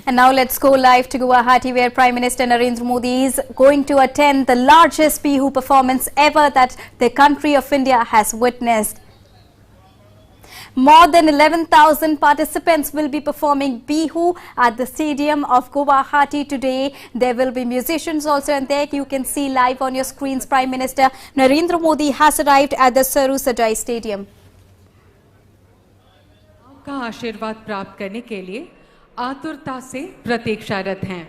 And now let's go live to Guwahati, where Prime Minister Narendra Modi is going to attend the largest Bihu performance ever that the country of India has witnessed. More than 11,000 participants will be performing Bihu at the stadium of Guwahati today. There will be musicians also, and there you can see live on your screens Prime Minister Narendra Modi has arrived at the Saru Sajai Stadium. का आशीर्वाद प्राप्त करने के लिए आतुरता से प्रतीक्षारत हैं।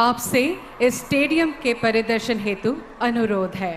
आपसे इस स्टेडियम के परिदर्शन हेतु अनुरोध है।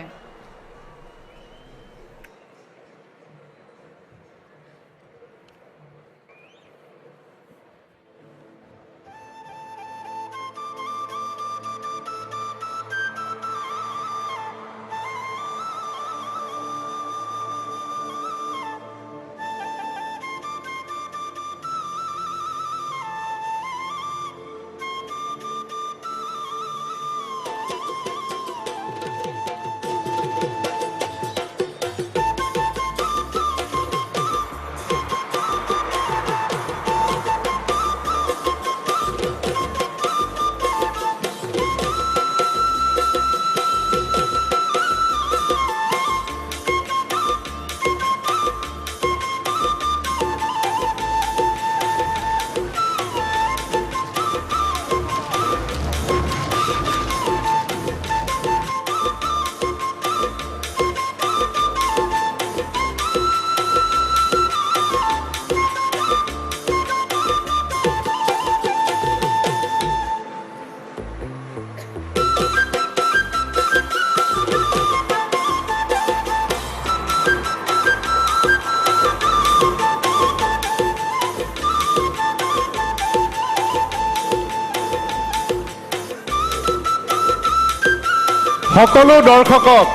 সকলো দৰ্শকক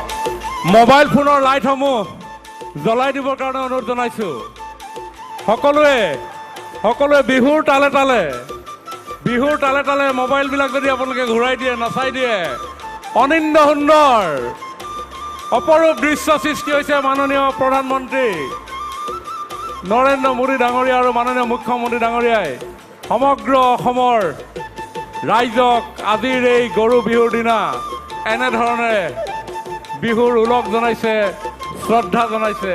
মোবাইল ফোনৰ লাইটসমূহ জ্বলাই দিবৰ কাৰণে অনুৰোধ জনাইছো। সকলোৱে বিহুৰ তালে তালে মোবাইলবিলাক যদি আপোনালোকে ঘূৰাই দিয়ে, নচাই দিয়ে, অনিন্দ সুন্দৰ অপৰূপ দৃশ্য সৃষ্টি হৈছে। মাননীয় প্ৰধানমন্ত্ৰী নৰেন্দ্ৰ মোদী ডাঙৰীয়া আৰু মাননীয় মুখ্যমন্ত্ৰী ডাঙৰীয়াই সমগ্ৰ অসমৰ ৰাইজক আজিৰ এই গৰু বিহুৰ দিনা এনেধৰণে বিহুৰ উলগ জনাইছে, শ্ৰদ্ধা জনাইছে।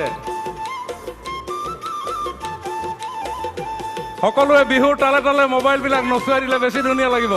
সকলোৱে বিহুৰ তালে মোবাইলবিলাক নচুৱাই দিলে বেছি ধুনীয়া লাগিব।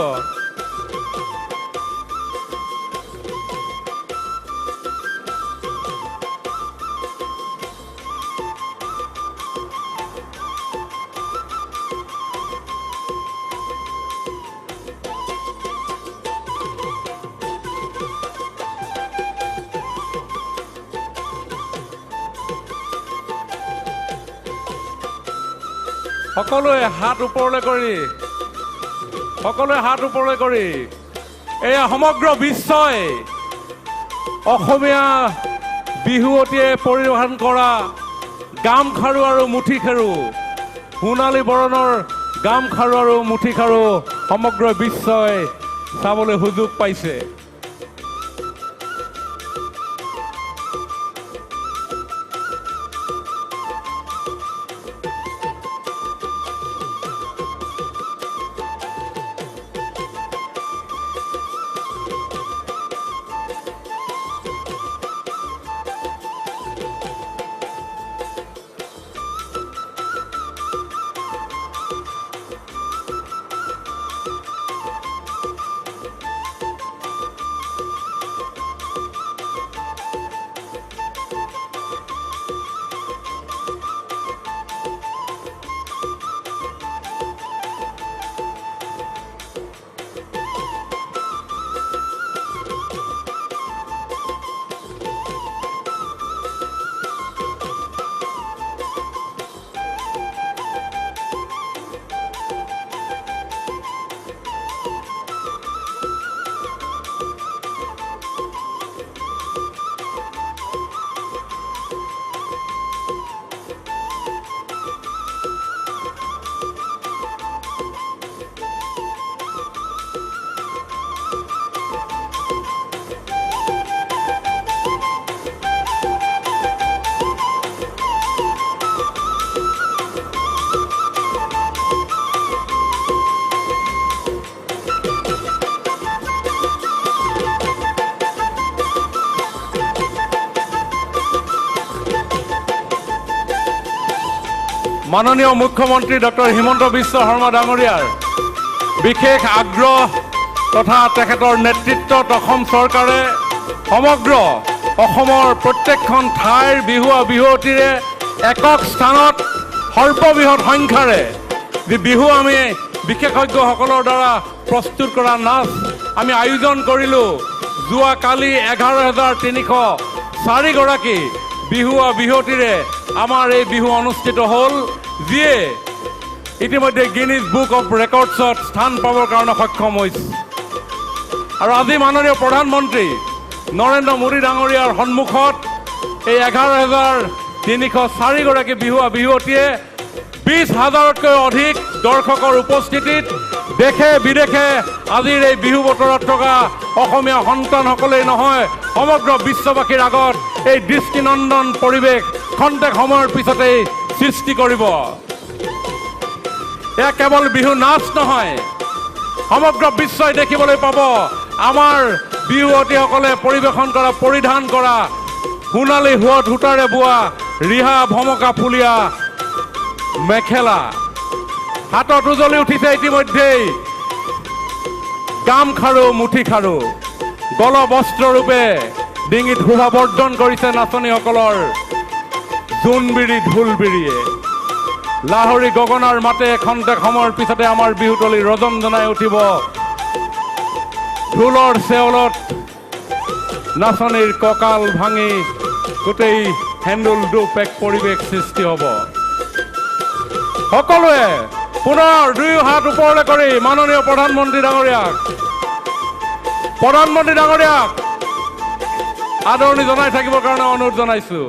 সকলোৱে হাত ওপৰলৈ কৰি এয়া সমগ্ৰ বিশ্বই অসমীয়া বিহুৱতীয়ে পৰিধান কৰা গামখাৰু আৰু মুঠিখাৰু, সোণালী বৰণৰ গামখাৰু আৰু মুঠিখাৰু সমগ্ৰ বিশ্বই চাবলৈ সুযোগ পাইছে। মাননীয় মুখ্যমন্ত্ৰী ডক্টৰ হিমন্ত বিশ্ব শৰ্মা ডাঙৰীয়াৰ বিশেষ আগ্ৰহ তথা তেখেতৰ নেতৃত্বত অসম চৰকাৰে সমগ্ৰ অসমৰ প্ৰত্যেকখন ঠাইৰ বিহুৱা বিহুৱতীৰে একক স্থানত সৰ্ববৃহৎ সংখ্যাৰে বিহু আমি বিশেষজ্ঞসকলৰ দ্বাৰা প্ৰস্তুত কৰা নাচ আমি আয়োজন কৰিলোঁ। যোৱা কালি 11,304 গৰাকী বিহুৱা বিহুৱতীৰে আমাৰ এই বিহু অনুষ্ঠিত হ'ল, যিয়ে ইতিমধ্যে গিনিজ বুক অফ ৰেকৰ্ডছত স্থান পাবৰ কাৰণে সক্ষম হৈছে। আৰু আজি মাননীয় প্ৰধানমন্ত্ৰী নৰেন্দ্ৰ মোদী ডাঙৰীয়াৰ সন্মুখত এই 11,304 গৰাকী বিহুৱা বিহুৱতীয়ে 20,000তকৈ অধিক দৰ্শকৰ উপস্থিতিত দেশে বিদেশে আজিৰ এই বিহু বতৰত থকা অসমীয়া সন্তানসকলেই নহয় সমগ্ৰ বিশ্ববাসীৰ আগত এই দৃষ্টিনন্দন পৰিৱেশ খন্তেক সময়ৰ পিছতেই সৃষ্টি কৰিব। এয়া কেৱল বিহু নাচ নহয়, সমগ্ৰ বিশ্বই দেখিবলৈ পাব আমাৰ বিহুৱতীসকলে পৰিৱেশন কৰা পৰিধান কৰা সোণালী সুঁৱত সূতাৰে বোৱা ৰিহা ভমকা ফুলীয়া মেখেলা, হাতত উজলি উঠিছে ইতিমধ্যেই গামখাৰু মুঠিখাৰু, গলবস্ত্ৰৰূপে ডিঙিত শোভাবৰ্ধন কৰিছে নাচনীসকলৰ জোনবিৰি ঢোলবিৰিয়ে। লাহৰী গগনাৰ মাতে খন্তেক সময়ৰ পিছতে আমাৰ বিহুতলী ৰজন জনাই উঠিব। ঢোলৰ চেউলত নাচনীৰ কঁকাল ভাঙি গোটেই হেন্দুল দোপ এক পৰিৱেশ সৃষ্টি হ'ব। সকলোৱে পুনৰ দুয়ো হাত ওপৰলৈ কৰি মাননীয় প্ৰধানমন্ত্ৰী ডাঙৰীয়াক আদৰণি জনাই থাকিবৰ কাৰণে অনুৰোধ জনাইছো।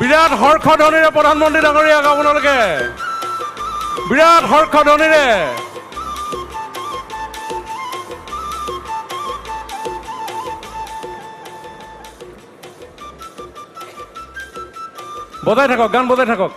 বিৰাট হৰ্ষধ্বনিৰে প্ৰধানমন্ত্ৰী ডাঙৰীয়াক আপোনালোকে বিৰাট হৰ্ষধ্বনিৰে বজাই থাকক, গান বজাই থাকক।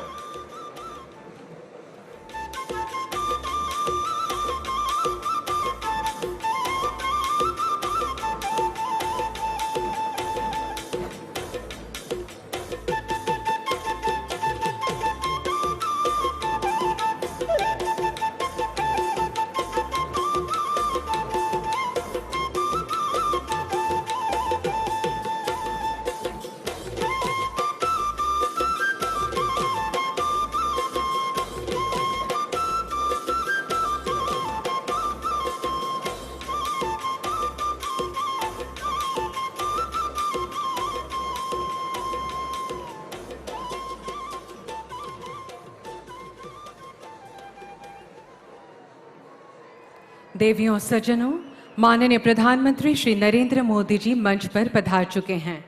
देवियों सज्जनों, माननीय प्रधानमंत्री श्री नरेंद्र मोदी जी मंच पर पधार चुके हैं।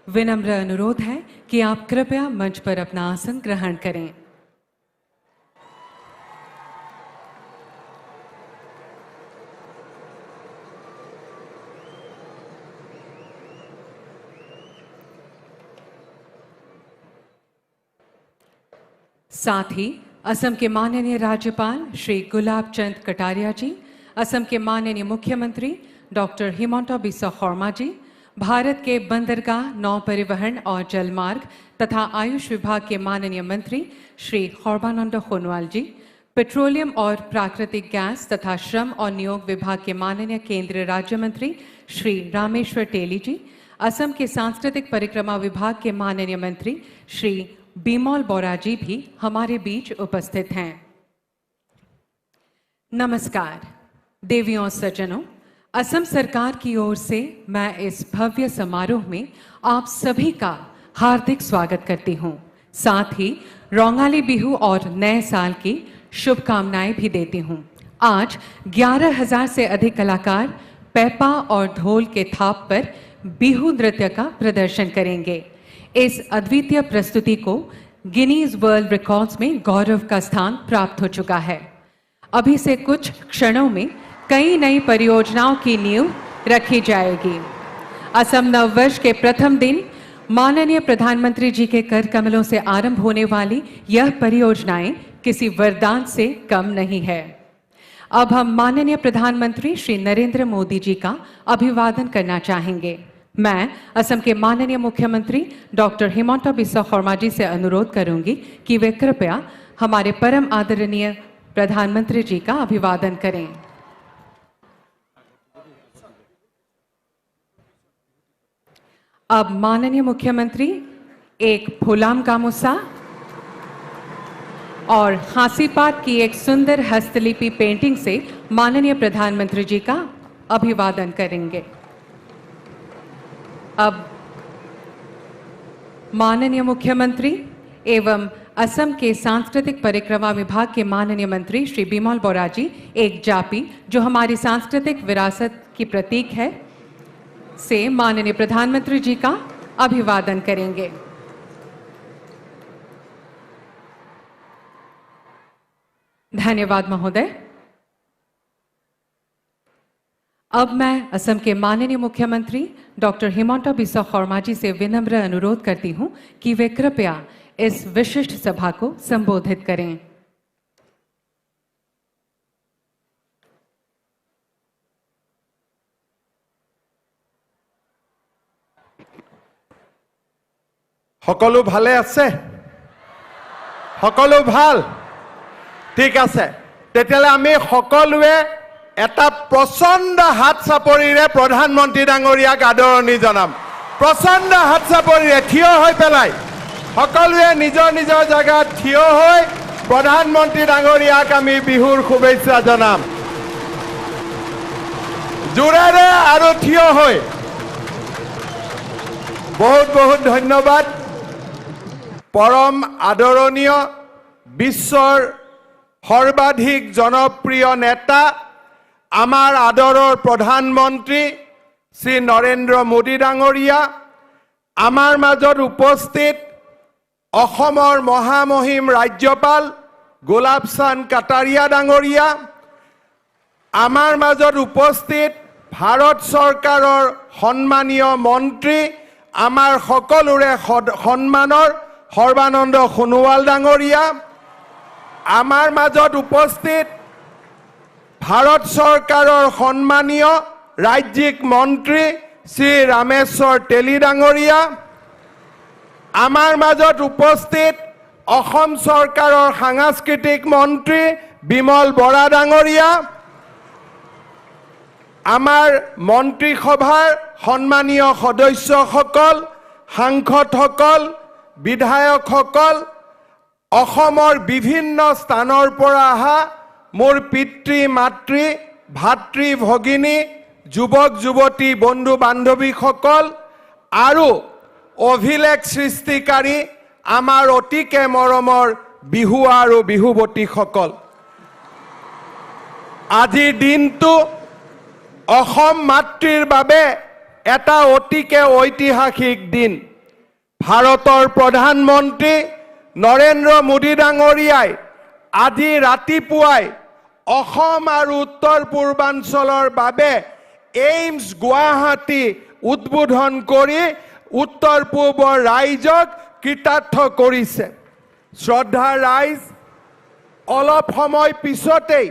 विनम्र अनुरोध है कि आप कृपया मंच पर अपना आसन ग्रहण करें। साथ ही असम के माननीय राज्यपाल श्री गुलाब चंद कटारिया जी, असम के माननीय मुख्यमंत्री डॉक्टर हिमंत बिस्वा शर्मा जी, भारत के बंदरगाह, नौ परिवहन और जलमार्ग तथा आयुष विभाग के माननीय मंत्री श्री सर्बानंद सोनोवाल जी, पेट्रोलियम और प्राकृतिक गैस तथा श्रम और नियोग विभाग के माननीय केंद्रीय राज्य मंत्री श्री रामेश्वर तेली जी, असम के सांस्कृतिक परिक्रमा विभाग के माननीय मंत्री श्री बिमल बोरा जी भी हमारे बीच उपस्थित हैं। नमस्कार। देवियों सज्जनों, असम सरकार की ओर से मैं इस भव्य समारोह में आप सभी का हार्दिक स्वागत करती हूं। साथ ही रोंगाली बिहू और नए साल की शुभकामनाएं भी देती हूं। आज 11,000 से अधिक कलाकार पेपा और ढोल के थाप पर बिहू नृत्य का प्रदर्शन करेंगे। इस अद्वितीय प्रस्तुति को गिनीज वर्ल्ड रिकॉर्ड्स में गौरव का स्थान प्राप्त हो चुका है। अभी से कुछ क्षणों में कई नई परियोजनाओं की नींव रखी जाएगी। असम नववर्ष के प्रथम दिन माननीय प्रधानमंत्री जी के कर कमलों से आरंभ होने वाली यह परियोजनाएं किसी वरदान से कम नहीं है। अब हम माननीय प्रधानमंत्री श्री नरेंद्र मोदी जी का अभिवादन करना चाहेंगे। मैं असम के माननीय मुख्यमंत्री डॉक्टर हिमंता बिस्वा शर्मा जी से अनुरोध करूंगी कि वे कृपया हमारे परम आदरणीय प्रधानमंत्री जी का अभिवादन करें। अब माननीय मुख्यमंत्री एक फुलाम गामुसा और हासीपात की एक सुंदर हस्तलिपि पेंटिंग से माननीय प्रधानमंत्री जी का अभिवादन करेंगे। अब माननीय मुख्यमंत्री एवं असम के सांस्कृतिक परिक्रमा विभाग के माननीय मंत्री श्री बिमल बोरा जी एक जापी जो हमारी सांस्कृतिक विरासत की प्रतीक है से माननीय प्रधानमंत्री जी का अभिवादन करेंगे। धन्यवाद महोदय। अब मैं असम के माननीय मुख्यमंत्री डॉक्टर हिमंता बिस्वा शर्मा जी से विनम्र अनुरोध करती हूं कि वे कृपया इस विशिष्ट सभा को संबोधित करें। সকলো ভালে আছে? সকলো ভাল? ঠিক আছে, তেতিয়ালে আমি সকলোৱে এটা প্ৰচণ্ড হাত চাপৰিৰে প্ৰধানমন্ত্ৰী ডাঙৰীয়াক আদৰণি জনাম। প্ৰচণ্ড হাত চাপৰিৰে থিয় হৈ পেলাই সকলোৱে নিজৰ নিজৰ জায়গাত থিয় হৈ প্ৰধানমন্ত্ৰী ডাঙৰীয়াক আমি বিহুৰ শুভেচ্ছা জনাম। জোৰেৰে আৰু থিয় হৈ বহুত বহুত ধন্যবাদ। পৰম আদৰণীয় বিশ্বৰ সৰ্বাধিক জনপ্ৰিয় নেতা আমাৰ আদৰৰ প্ৰধানমন্ত্ৰী শ্ৰী নৰেন্দ্ৰ মোদী ডাঙৰীয়া, আমাৰ মাজত উপস্থিত অসমৰ মহামহিম ৰাজ্যপাল গোলাপ চান্দ কাটাৰিয়া ডাঙৰীয়া, আমাৰ মাজত উপস্থিত ভাৰত চৰকাৰৰ সন্মানীয় মন্ত্ৰী আমাৰ সকলোৰে সন্মানৰ সৰ্বানন্দ সোণোৱাল ডাঙৰীয়া, আমাৰ মাজত উপস্থিত ভাৰত চৰকাৰৰ সন্মানীয় ৰাজ্যিক মন্ত্ৰী শ্ৰী ৰামেশ্বৰ তেলী ডাঙৰীয়া, আমাৰ মাজত উপস্থিত অসম চৰকাৰৰ সাংস্কৃতিক মন্ত্ৰী বিমল বৰা ডাঙৰীয়া, আমাৰ মন্ত্ৰীসভাৰ সন্মানীয় সদস্যসকল, সাংসদসকল, বিধায়কসকল, অসমৰ বিভিন্ন স্থানৰ পৰা অহা মোৰ পিতৃ মাতৃ ভাতৃ ভগিনী যুৱক যুৱতী বন্ধু বান্ধৱীসকল আৰু অভিলেখ সৃষ্টিকাৰী আমাৰ অতিকে মৰমৰ বিহুৱা আৰু বিহুৱতীসকল, আজিৰ দিনটো অসম মাতৃৰ বাবে এটা অতিকে ঐতিহাসিক দিন। ভাৰতৰ প্ৰধানমন্ত্ৰী নৰেন্দ্ৰ মোদী ডাঙৰীয়াই আজি ৰাতিপুৱাই অসম আৰু উত্তৰ পূৰ্বাঞ্চলৰ বাবে এইমছ গুৱাহাটী উদ্বোধন কৰি উত্তৰ পূবৰ ৰাইজক কৃতাৰ্থ কৰিছে। শ্ৰদ্ধাৰ ৰাইজ, অলপ সময় পিছতেই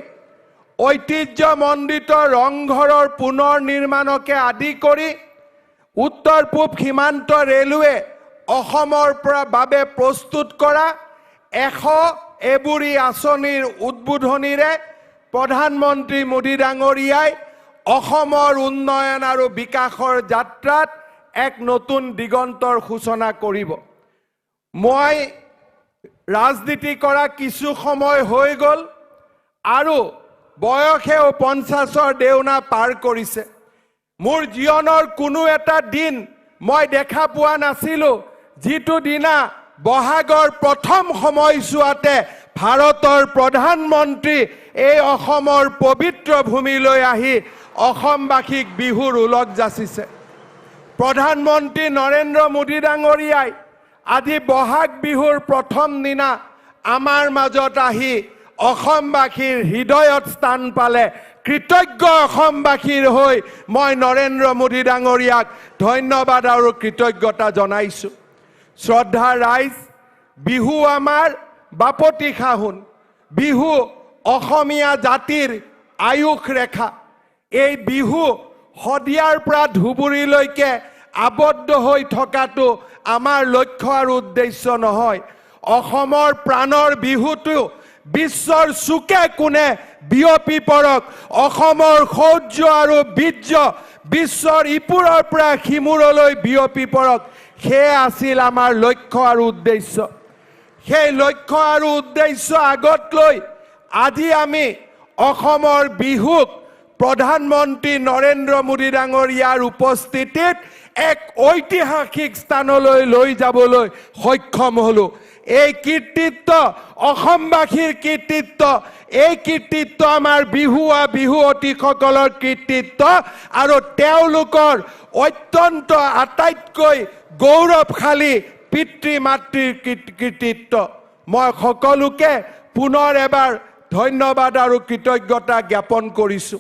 ঐতিহ্যমণ্ডিত ৰংঘৰৰ পুনৰ নিৰ্মাণকে আদি কৰি উত্তৰ পূব সীমান্ত ৰেলৱে অসমৰ বাবে প্ৰস্তুত কৰা 100 এবুৰি আঁচনিৰ উদ্বোধনীৰে প্ৰধানমন্ত্ৰী মোদী ডাঙৰীয়াই অসমৰ উন্নয়ন আৰু বিকাশৰ যাত্ৰাত এক নতুন দিগন্তৰ সূচনা কৰিব। মই ৰাজনীতি কৰা কিছু সময় হৈ গ'ল আৰু বয়সেও 50ৰ দেউনা পাৰ কৰিছে মোৰ জীৱনৰ কোনো এটা দিন মই দেখা পোৱা নাছিলো যিটো দিনা বহাগৰ প্ৰথম সময়ছোৱাতে ভাৰতৰ প্ৰধানমন্ত্ৰী এই অসমৰ পবিত্ৰ ভূমিলৈ আহি অসমবাসীক বিহুৰ উলগ যাচিছে প্ৰধানমন্ত্ৰী নৰেন্দ্ৰ মোদী ডাঙৰীয়াই আজি বহাগ বিহুৰ প্ৰথম দিনা আমাৰ মাজত আহি অসমবাসীৰ হৃদয়ত স্থান পালে কৃতজ্ঞ অসমবাসীৰ হৈ মই নৰেন্দ্ৰ মোদী ডাঙৰীয়াক ধন্যবাদ আৰু কৃতজ্ঞতা জনাইছো শ্ৰদ্ধা ৰাইজ বিহু আমাৰ বাপতি খাহুন বিহু অসমীয়া জাতিৰ আয়ুস ৰেখা এই বিহু হদিয়াৰ পৰা ধুবুৰীলৈকে আবদ্ধ হৈ থকাটো আমাৰ লক্ষ্য আৰু উদ্দেশ্য নহয় অসমৰ প্ৰাণৰ বিহুটো বিশ্বৰ চুকে কোণে বিয়পি পৰক অসমৰ শৌৰ্য আৰু বীৰ্য বিশ্বৰ ইপুৰৰ পৰা সিমূৰলৈ বিয়পি পৰক সেয়া আছিল আমাৰ লক্ষ্য আৰু উদ্দেশ্য সেই লক্ষ্য আৰু উদ্দেশ্য আগত লৈ আজি আমি অসমৰ বিহুক প্ৰধানমন্ত্ৰী নৰেন্দ্ৰ মোদী ডাঙৰীয়াৰ উপস্থিতিত এক ঐতিহাসিক স্থানলৈ লৈ যাবলৈ সক্ষম হলো এই কীৰ্তিত্ব অসমবাসীৰ কীৰ্তিত্ব এই কীৰ্তিত্ব আমাৰ বিহুৱতীসকলৰ কীৰ্তিত্ব আৰু তেওঁলোকৰ অত্যন্ত আটাইতকৈ গৌৰৱশালী পিতৃ মাতৃৰ কীৰ্তিত্ব মই সকলোকে পুনৰ এবাৰ ধন্যবাদ আৰু কৃতজ্ঞতা জ্ঞাপন কৰিছো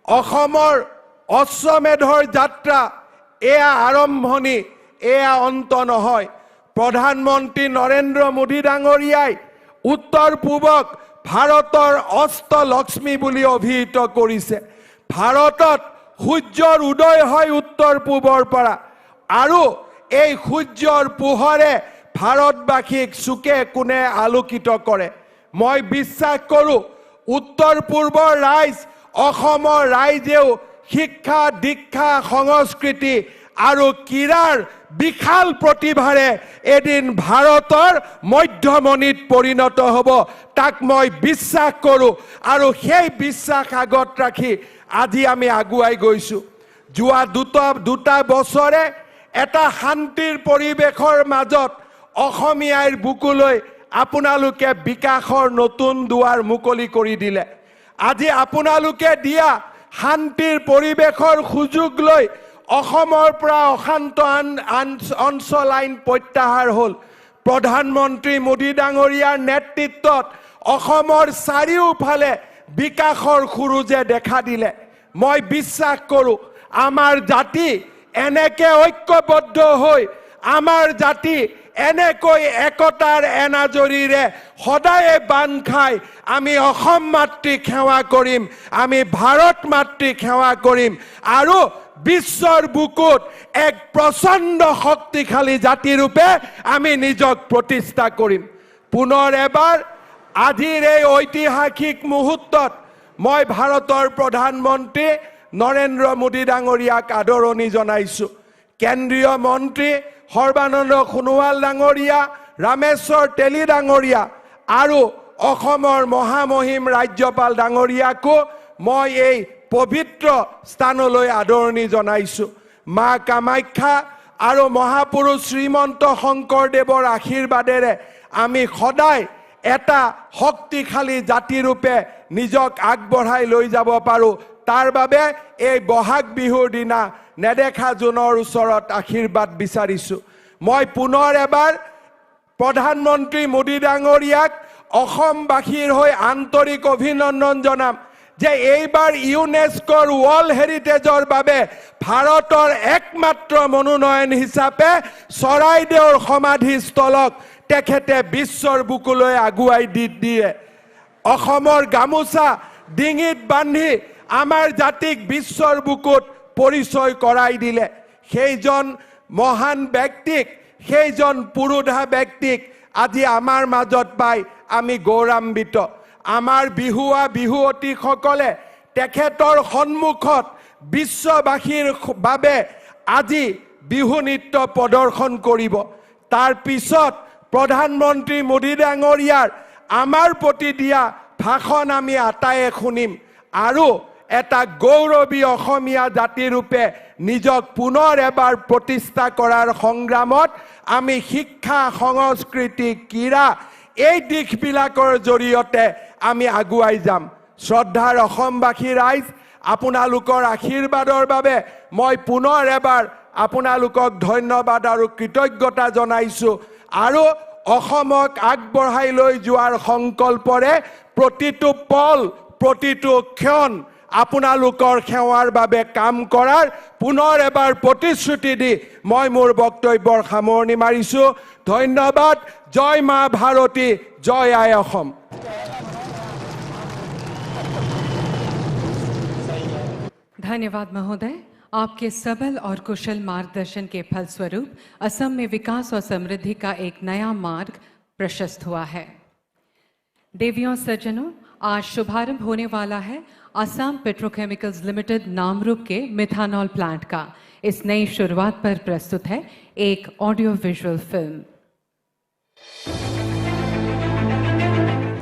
অসমৰ অশ্বমেধৰ যাত্ৰা এয়া আৰম্ভণি এয়া অন্ত নহয় প্ৰধানমন্ত্ৰী নৰেন্দ্ৰ মোদী ডাঙৰীয়াই উত্তৰ পূবক ভাৰতৰ অষ্টলক্ষ্মী বুলি অভিহিত কৰিছে ভাৰতত সূৰ্যৰ উদয় হয় উত্তৰ পূবৰ পৰা আৰু এই সূৰ্যৰ পোহৰে ভাৰতবাসীক চুকে কোণে আলোকিত কৰে মই বিশ্বাস কৰোঁ উত্তৰ পূৰ্বৰ ৰাইজ অসমৰ ৰাইজেও শিক্ষা দীক্ষা সংস্কৃতি আৰু ক্ৰীড়াৰ বিশাল প্ৰতিভাৰে এদিন ভাৰতৰ মধ্যমণিত পৰিণত হ'ব তাক মই বিশ্বাস কৰোঁ আৰু সেই বিশ্বাস আগত ৰাখি আজি আমি আগুৱাই গৈছোঁ যোৱা দুটা বছৰে এটা শান্তিৰ পৰিৱেশৰ মাজত অসমীয়াৰ বুকুলৈ আপোনালোকে বিকাশৰ নতুন দুৱাৰ মুকলি কৰি দিলে আজি আপোনালোকে দিয়া শান্তিৰ পৰিৱেশৰ সুযোগ লৈ অসমৰ পৰা অশান্ত অঞ্চল আইন প্ৰত্যাহাৰ হ'ল প্ৰধানমন্ত্ৰী মোদী ডাঙৰীয়াৰ নেতৃত্বত অসমৰ চাৰিওফালে বিকাশৰ খুৰুজে দেখা দিলে মই বিশ্বাস কৰোঁ আমাৰ জাতি এনেকে ঐক্যবদ্ধ হৈ আমাৰ জাতি এনেকৈ একতাৰ এনাজৰীৰে সদায় বান্ধ খাই আমি অসম মাতৃক সেৱা কৰিম আমি ভাৰত মাতৃক সেৱা কৰিম আৰু বিশ্বৰ বুকুত এক প্ৰচণ্ড শক্তিশালী জাতিৰূপে আমি নিজক প্ৰতিষ্ঠা কৰিম পুনৰ এবাৰ আজিৰ এই ঐতিহাসিক মুহূৰ্তত মই ভাৰতৰ প্ৰধানমন্ত্ৰী নৰেন্দ্ৰ মোদী ডাঙৰীয়াক আদৰণি জনাইছোঁ কেন্দ্ৰীয় মন্ত্ৰী সৰ্বানন্দ সোণোৱাল ডাঙৰীয়া ৰামেশ্বৰ তেলী ডাঙৰীয়া আৰু অসমৰ মহামহিম ৰাজ্যপাল ডাঙৰীয়াকো মই এই পবিত্ৰ স্থানলৈ আদৰণি জনাইছোঁ মা কামাখ্যা আৰু মহাপুৰুষ শ্ৰীমন্ত শংকৰদেৱৰ আশীৰ্বাদেৰে আমি সদায় এটা শক্তিশালী জাতিৰূপে নিজক আগবঢ়াই লৈ যাব পাৰোঁ তাৰ বাবে এই বহাগ বিহুৰ দিনা নেদেখা জোনৰ ওচৰত আশীৰ্বাদ বিচাৰিছোঁ মই পুনৰ এবাৰ প্ৰধানমন্ত্ৰী মোদী ডাঙৰীয়াক অসমবাসীৰ হৈ আন্তৰিক অভিনন্দন জনাম যে এইবাৰ ইউনেস্কোৰ ৱৰ্ল্ড হেৰিটেজৰ বাবে ভাৰতৰ একমাত্ৰ মনোনয়ন হিচাপে চৰাইদেউৰ সমাধিস্থলক তেখেতে বিশ্বৰ বুকুলৈ আগুৱাই দিয়ে অসমৰ গামোচা ডিঙিত বান্ধি আমাৰ জাতিক বিশ্বৰ বুকুত পৰিচয় কৰাই দিলে সেইজন মহান ব্যক্তিক সেইজন পুৰুধা ব্যক্তিক আজি আমাৰ মাজত পাই আমি গৌৰৱান্বিত আমাৰ বিহুৱতীসকলে তেখেতৰ সন্মুখত বিশ্ববাসীৰ বাবে আজি বিহু নৃত্য প্ৰদৰ্শন কৰিব তাৰ পিছত প্ৰধানমন্ত্ৰী মোদী ডাঙৰীয়াৰ আমাৰ প্ৰতি দিয়া ভাষণ আমি আটায়ে শুনিম আৰু এটা গৌৰৱী অসমীয়া জাতিৰূপে নিজক পুনৰ এবাৰ প্ৰতিষ্ঠা কৰাৰ সংগ্ৰামত আমি শিক্ষা সংস্কৃতি ক্ৰীড়া এই দিশবিলাকৰ জৰিয়তে আমি আগুৱাই যাম। শ্ৰদ্ধাৰ অসমবাসী ৰাইজ, আপোনালোকৰ আশীৰ্বাদৰ বাবে মই পুনৰ এবাৰ আপোনালোকক ধন্যবাদ আৰু কৃতজ্ঞতা জনাইছোঁ আৰু অসমক আগবঢ়াই লৈ যোৱাৰ সংকল্পৰে প্ৰতিটো পল প্ৰতিটো ক্ষণ আপোনালোকৰ সেৱাৰ বাবে কাম কৰাৰ পুনৰ এবাৰ প্ৰতিশ্ৰুতি দি মই মোৰ বক্তব্যৰ সামৰণি মাৰিছোঁ। ধন্যবাদ। জয় মা ভাৰতী, জয় আই অসম। धन्यवाद महोदय। आपके सबल और कुशल मार्गदर्शन के फलस्वरूप असम में विकास और समृद्धि का एक नया मार्ग प्रशस्त हुआ है। देवियों सज्जनों, आज शुभारंभ होने वाला है असम पेट्रोकेमिकल्स लिमिटेड नामरूप के मिथानॉल प्लांट का। इस नई शुरुआत पर प्रस्तुत है एक audio visual film.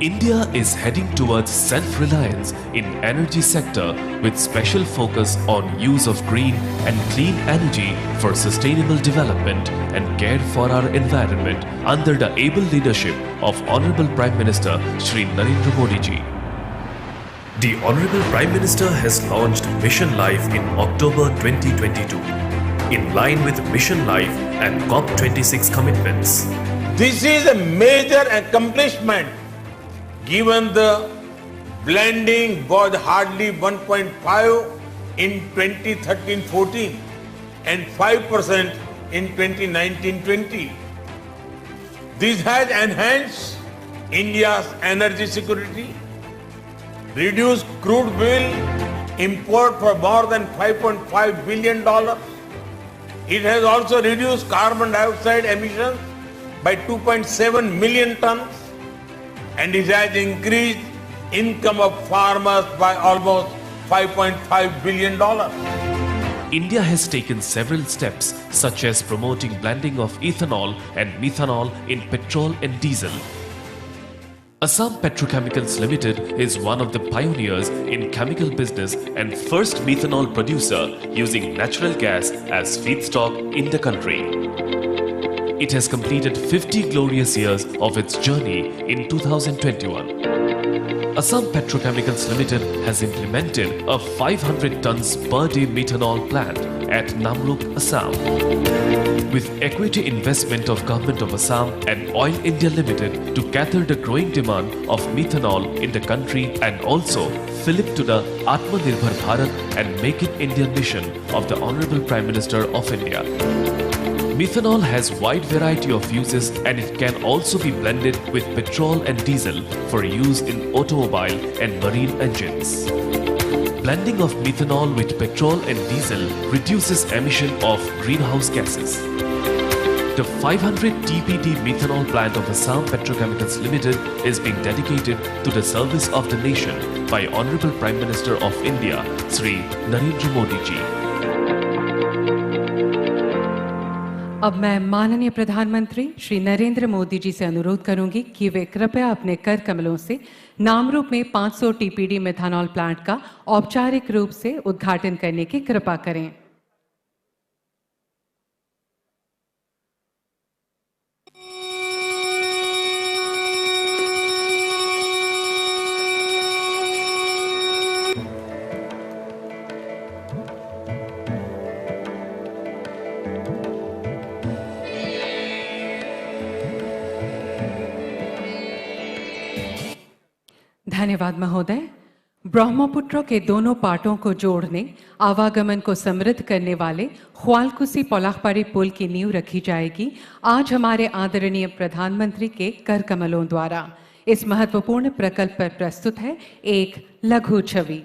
India is heading towards self-reliance in energy sector with special focus on use of green and clean energy for sustainable development and care for our environment under the able leadership of Honorable Prime Minister Shri Narendra Modi ji. The Honorable Prime Minister has launched Mission Life in October 2022 in line with Mission Life and COP26 commitments. This is a major accomplishment given the blending was hardly 1.5 in 2013-14 and 5% in 2019-20. This has enhanced India's energy security, reduced crude oil import for more than $5.5 billion. It has also reduced carbon dioxide emissions by 2.7 million tons. And it has increased income of farmers by almost $5.5 billion. India has taken several steps such as promoting blending of ethanol and methanol in petrol and diesel. Assam Petrochemicals Limited is one of the pioneers in chemical business and first methanol producer using natural gas as feedstock in the country. It has completed 50 glorious years of its journey in 2021. Assam Petrochemicals Limited has implemented a 500 tons per day methanol plant at Namrup, Assam. With equity investment of Government of Assam and Oil India Limited to cater the growing demand of methanol in the country and also fillip to the Atmanirbhar Bharat and Make in India mission of the Honorable Prime Minister of India. Methanol has wide variety of uses and it can also be blended with petrol and diesel for use in automobile and marine engines. Blending of methanol with petrol and diesel reduces emission of greenhouse gases. The 500 TPD methanol plant of Assam Petrochemicals Limited is being dedicated to the service of the nation by Honorable Prime Minister of India, Shri Narendra Modi ji. अब मैं माननीय प्रधानमंत्री श्री नरेंद्र मोदी जी से अनुरोध करूंगी कि वे कृपया अपने कर कमलों से नामरूप में 500 टीपीडी मेथनॉल प्लांट का औपचारिक रूप से उद्घाटन करने की कृपा करें। धन्यवाद महोदय। ब्रह्मपुत्र के दोनों पाटों को जोड़ने, आवागमन को समृद्ध करने वाले ख्वालकुसी पोलाखपाड़ी पुल की नींव रखी जाएगी आज हमारे आदरणीय प्रधानमंत्री के कर कमलों द्वारा। इस महत्वपूर्ण प्रकल्प पर प्रस्तुत है एक लघु छवि।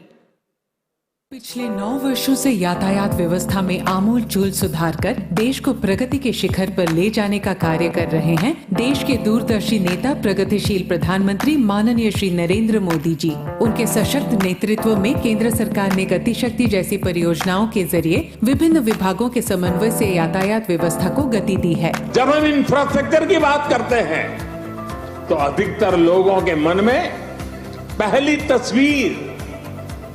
पिछले 9 वर्षों से यातायात व्यवस्था में आमूल-चूल सुधार कर देश को प्रगति के शिखर पर ले जाने का कार्य कर रहे हैं देश के दूरदर्शी नेता, प्रगतिशील प्रधानमंत्री माननीय श्री नरेंद्र मोदी जी। उनके सशक्त नेतृत्व में केंद्र सरकार ने गति शक्ति जैसी परियोजनाओं के जरिए विभिन्न विभागों के समन्वय से यातायात व्यवस्था को गति दी है। जब हम इंफ्रास्ट्रक्चर की बात करते हैं तो अधिकतर लोगों के मन में पहली तस्वीर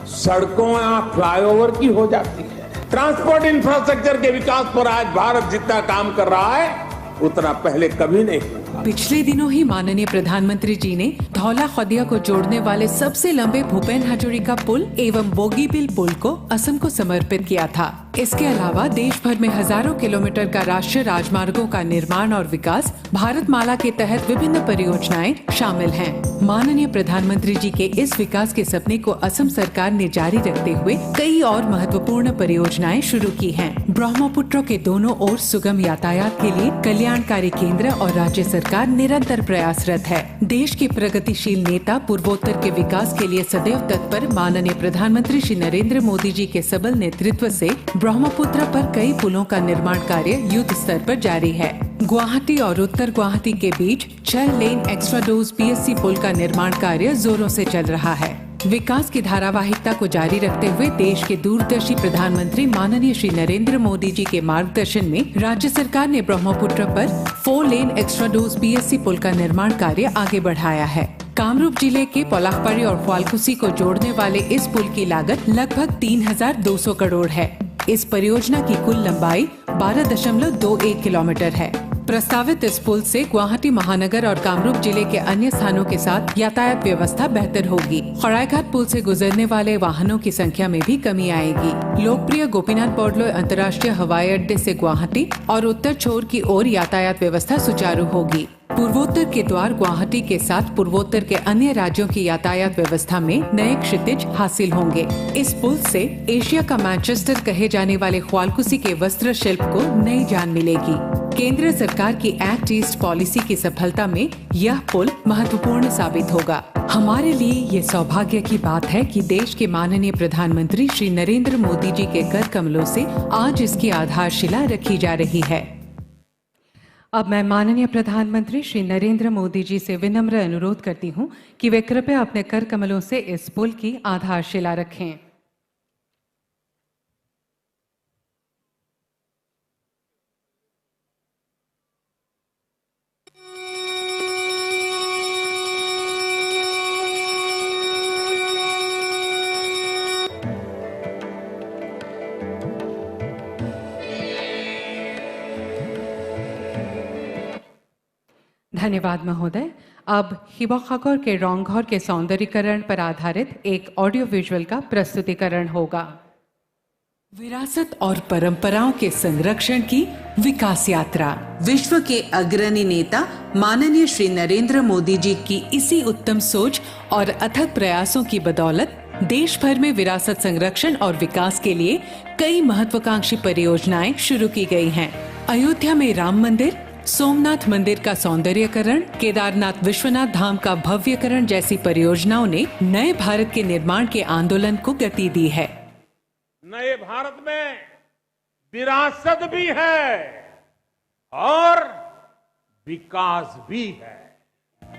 सड़कों या फ्लाईओवर की हो जाती है। ट्रांसपोर्ट इंफ्रास्ट्रक्चर के विकास पर आज भारत जितना काम कर रहा है उतना पहले कभी नहीं हुआ। पिछले दिनों ही माननीय प्रधानमंत्री जी ने धौला खदिया को जोड़ने वाले सबसे लंबे भूपेन हजरिका पुल एवं बोगीबिल पुल को असम को समर्पित किया था। इसके अलावा देश भर में हजारों किलोमीटर का राष्ट्रीय राजमार्गों का निर्माण और विकास, भारतमाला के तहत विभिन्न परियोजनाएं शामिल हैं। माननीय प्रधानमंत्री जी के इस विकास के सपने को असम सरकार ने जारी रखते हुए कई और महत्वपूर्ण परियोजनाएं शुरू की हैं। ब्रह्मपुत्र के दोनों ओर सुगम यातायात के लिए कल्याणकारी केंद्र और राज्य सरकार निरंतर प्रयासरत है। देश के प्रगतिशील नेता पूर्वोत्तर के विकास के लिए सदैव तत्पर माननीय प्रधानमंत्री श्री नरेंद्र मोदी जी के सबल नेतृत्व से ब्रह्मपुत्र पर कई पुलों का निर्माण कार्य युद्ध स्तर पर जारी है। गुवाहाटी और उत्तर गुवाहाटी के बीच 6 लेन एक्स्ट्रा डोज PSC पुल का निर्माण कार्य जोरों से चल रहा है। विकास की धारावाहिकता को जारी रखते हुए देश के दूरदर्शी प्रधानमंत्री माननीय श्री नरेंद्र मोदी जी के मार्गदर्शन में राज्य सरकार ने ब्रह्मपुत्र पर 4 लेन एक्स्ट्रा डोज PSC पुल का निर्माण कार्य आगे बढ़ाया है। कामरूप जिले के पोलाखपाड़ी और फ्वालकुसी को जोड़ने वाले इस पुल की लागत लगभग 3200 करोड़ है। इस परियोजना की कुल लंबाई 12.21 किलोमीटर है। प्रस्तावित इस पुल से गुवाहाटी महानगर और कामरूप जिले के अन्य स्थानों के साथ यातायात व्यवस्था बेहतर होगी। खड़ाईघाट पुल से गुजरने वाले वाहनों की संख्या में भी कमी आएगी। लोकप्रिय गोपीनाथ बोरदलोई अंतर्राष्ट्रीय हवाई अड्डे से गुवाहाटी और उत्तर छोर की ओर यातायात व्यवस्था सुचारू होगी। पूर्वोत्तर के द्वार गुवाहाटी के साथ पूर्वोत्तर के अन्य राज्यों की यातायात व्यवस्था में नए क्षितिज हासिल होंगे। इस पुल से एशिया का मैनचेस्टर कहे जाने वाले ख्वालकुसी के वस्त्र शिल्प को नई जान मिलेगी। केंद्र सरकार की एक्ट ईस्ट पॉलिसी की सफलता में यह पुल महत्वपूर्ण साबित होगा। हमारे लिए ये सौभाग्य की बात है कि देश के माननीय प्रधानमंत्री श्री नरेंद्र मोदी जी के कर कमलों से आज इसकी आधारशिला रखी जा रही है। अब मैं माननीय प्रधानमंत्री श्री नरेंद्र मोदी जी से विनम्र अनुरोध करती हूं कि वे कृपया अपने कर कमलों से इस पुल की आधारशिला रखें। धन्यवाद महोदय। अब शिवसागर के रंगघर के सौंदर्यीकरण पर आधारित एक ऑडियो विजुअल का प्रस्तुतिकरण होगा। विरासत और परंपराओं के संरक्षण की विकास यात्रा। विश्व के अग्रणी नेता माननीय श्री नरेंद्र मोदी जी की इसी उत्तम सोच और अथक प्रयासों की बदौलत देश भर में विरासत संरक्षण और विकास के लिए कई महत्वाकांक्षी परियोजनाएं शुरू की गई हैं। अयोध्या में राम मंदिर, सोमनाथ मंदिर का सौंदर्यीकरण, केदारनाथ विश्वनाथ धाम का भव्यकरण जैसी परियोजनाओं ने नए भारत के निर्माण के आंदोलन को गति दी है। नए भारत में विरासत भी है और विकास भी है।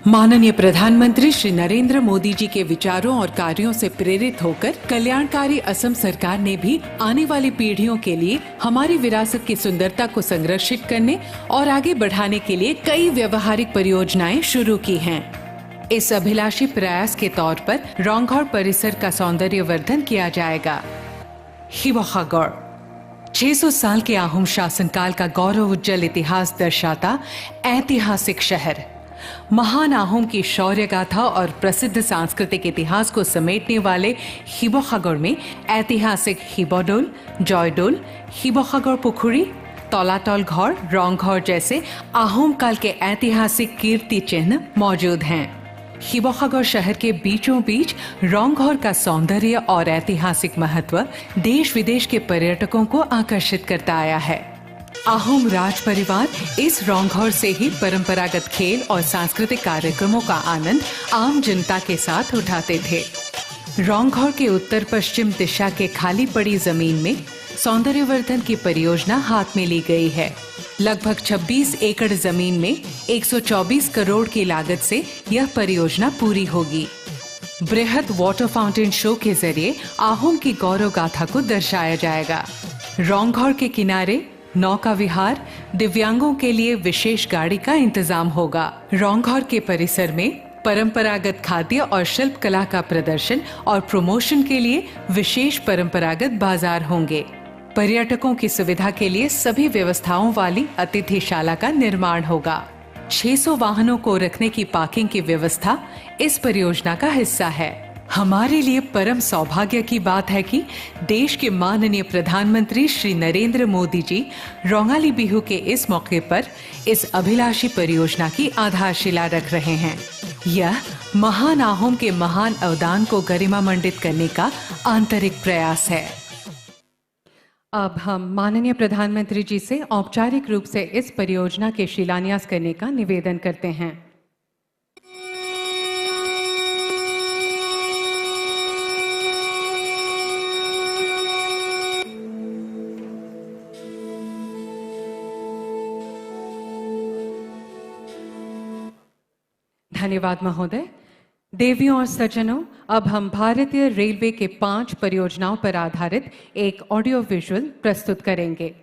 माननीय प्रधानमंत्री श्री नरेंद्र मोदी जी के विचारों और कार्यों से प्रेरित होकर कल्याणकारी असम सरकार ने भी आने वाली पीढ़ियों के लिए हमारी विरासत की सुंदरता को संरक्षित करने और आगे बढ़ाने के लिए कई व्यवहारिक परियोजनाएं शुरू की हैं। इस अभिलाषी प्रयास के तौर पर रंगघर परिसर का सौंदर्यवर्धन किया जाएगा। शिवसागर 600 साल के आहूम शासनकाल का गौरव उज्जवल इतिहास दर्शाता ऐतिहासिक शहर, महान आहूम की शौर्य गाथा और प्रसिद्ध सांस्कृतिक इतिहास को समेटने वाले शिवसागर में ऐतिहासिक शिवदौल, जयदौल, शिवसागर पुखुरी, तलातल घर, रंगघर जैसे आहूम काल के ऐतिहासिक कीर्ति चिन्ह मौजूद हैं। शिवसागर शहर के बीचों बीच रंगघर का सौंदर्य और ऐतिहासिक महत्व देश विदेश के पर्यटकों को आकर्षित करता आया है। आहूम राज परिवार इस रंगघर से ही परंपरागत खेल और सांस्कृतिक कार्यक्रमों का आनंद आम जनता के साथ उठाते थे। रंगघर के उत्तर पश्चिम दिशा के खाली पड़ी जमीन में सौंदर्यवर्धन की परियोजना हाथ में ली गई है। लगभग 26 एकड़ जमीन में 124 करोड़ की लागत से यह परियोजना पूरी होगी। बृहद वाटर फाउंटेन शो के जरिए आहूम की गौरव गाथा को दर्शाया जाएगा। रंगघर के किनारे नौका विहार, दिव्यांगों के लिए विशेष गाड़ी का इंतजाम होगा। रंगघर के परिसर में परंपरागत खाद्य और शिल्प कला का प्रदर्शन और प्रमोशन के लिए विशेष परंपरागत बाजार होंगे। पर्यटकों की सुविधा के लिए सभी व्यवस्थाओं वाली अतिथिशाला का निर्माण होगा। 600 वाहनों को रखने की पार्किंग की व्यवस्था इस परियोजना का हिस्सा है। हमारे लिए परम सौभाग्य की बात है कि देश के माननीय प्रधानमंत्री श्री नरेंद्र मोदी जी रोंगाली बिहू के इस मौके पर इस अभिलाषी परियोजना की आधारशिला रख रहे हैं। यह महान आहोम के महान अवदान को गरिमामंडित करने का आंतरिक प्रयास है। अब हम माननीय प्रधानमंत्री जी से औपचारिक रूप से इस परियोजना के शिलान्यास करने का निवेदन करते हैं। धन्यवाद महोदय। देवियों और सज्जनों, अब हम भारतीय रेलवे के 5 परियोजनाओं पर आधारित एक ऑडियो विजुअल प्रस्तुत करेंगे।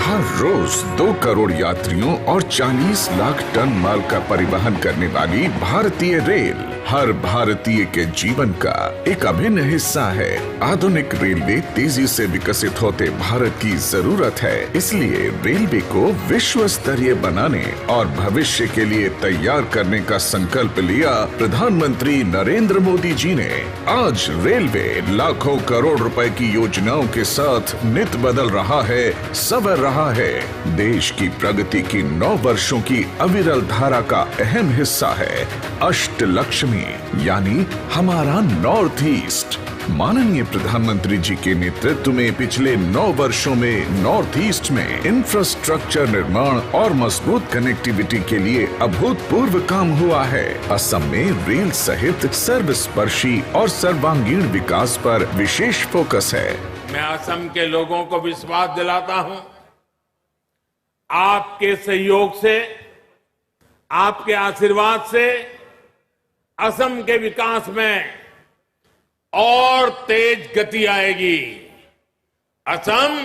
हर रोज 2 करोड़ यात्रियों और 40 लाख टन माल का परिवहन करने वाली भारतीय रेल हर भारतीय के जीवन का एक अभिन्न हिस्सा है। आधुनिक रेलवे तेजी से विकसित होते भारत की जरूरत है। इसलिए रेलवे को विश्व स्तरीय बनाने और भविष्य के लिए तैयार करने का संकल्प लिया प्रधानमंत्री नरेंद्र मोदी जी ने। आज रेलवे लाखों करोड़ रुपए की योजनाओं के साथ नित बदल रहा है, संवर रहा है। देश की प्रगति की 9 वर्षों की अविरल धारा का अहम हिस्सा है अष्टलक्ष्मी, यानी हमारा नॉर्थ ईस्ट। माननीय प्रधानमंत्री जी के नेतृत्व में पिछले 9 वर्षों में नॉर्थ ईस्ट में इंफ्रास्ट्रक्चर निर्माण और मजबूत कनेक्टिविटी के लिए अभूतपूर्व काम हुआ है। असम में रेल सहित सर्वस्पर्शी और सर्वांगीण विकास पर विशेष फोकस है। मैं असम के लोगों को विश्वास दिलाता हूं, आपके सहयोग से, आपके आशीर्वाद से असम के विकास में और तेज गति आएगी। असम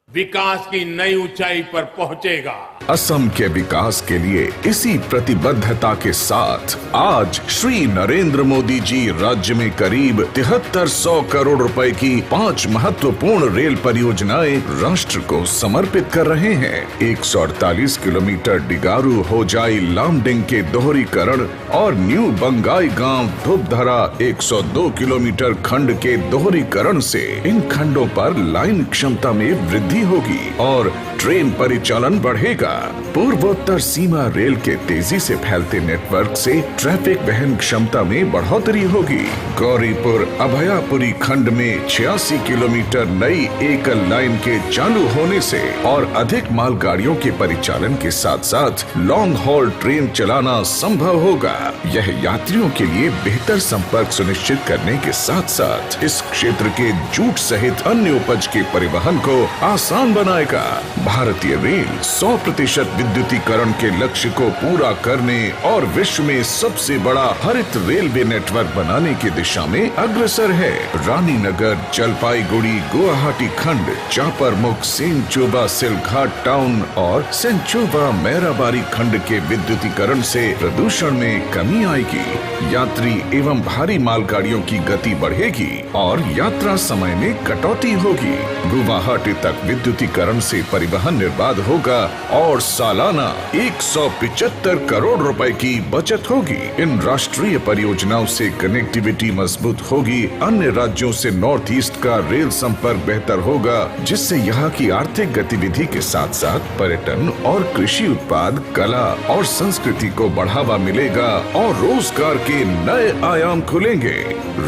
विकास की नई ऊंचाई पर पहुंचेगा। असम के विकास के लिए इसी प्रतिबद्धता के साथ आज श्री नरेंद्र मोदी जी राज्य में करीब 7300 करोड़ रुपए की 5 महत्वपूर्ण रेल परियोजनाएं राष्ट्र को समर्पित कर रहे हैं। 148 किलोमीटर डिगारू होजाई लामडिंग के दोहरीकरण और न्यू बंगाई गांव धूपधरा 102 किलोमीटर खंड के दोहरीकरण से इन खंडों पर लाइन क्षमता में वृद्धि होगी और ट्रेन परिचालन बढ़ेगा। पूर्वोत्तर सीमा रेल के तेजी से फैलते नेटवर्क से ट्रैफिक वहन क्षमता में बढ़ोतरी होगी। गौरीपुर अभयापुरी खंड में 86 किलोमीटर नई एकल लाइन के चालू होने से और अधिक मालगाड़ियों के परिचालन के साथ साथ लॉन्ग हॉल ट्रेन चलाना संभव होगा। यह यात्रियों के लिए बेहतर संपर्क सुनिश्चित करने के साथ साथ इस क्षेत्र के जूट सहित अन्य उपज के परिवहन को आसान बनाएगा। भारतीय रेल 100% विद्युतीकरण के लक्ष्य को पूरा करने और विश्व में सबसे बड़ा हरित रेलवे नेटवर्क बनाने की दिशा में अग्रसर है। रानीनगर, जलपाईगुड़ी, गुवाहाटी खंड, चापरमुख, सेंचुबा, सिलघाट टाउन और सेंचुबा मैराबारी खंड के विद्युतीकरण से प्रदूषण में कमी आएगी। यात्री एवं भारी मालगाड़ियों की गति बढ़ेगी और यात्रा समय में कटौती होगी। गुवाहाटी तक विद्युतीकरण से परिवहन निर्बाध होगा और सालाना 175 करोड़ रुपए की बचत होगी। इन राष्ट्रीय परियोजनाओं से कनेक्टिविटी मजबूत होगी। अन्य राज्यों से नॉर्थ ईस्ट का रेल संपर्क बेहतर होगा, जिससे यहाँ की आर्थिक गतिविधि के साथ साथ पर्यटन और कृषि उत्पाद, कला और संस्कृति को बढ़ावा मिलेगा और रोजगार के नए आयाम खुलेंगे।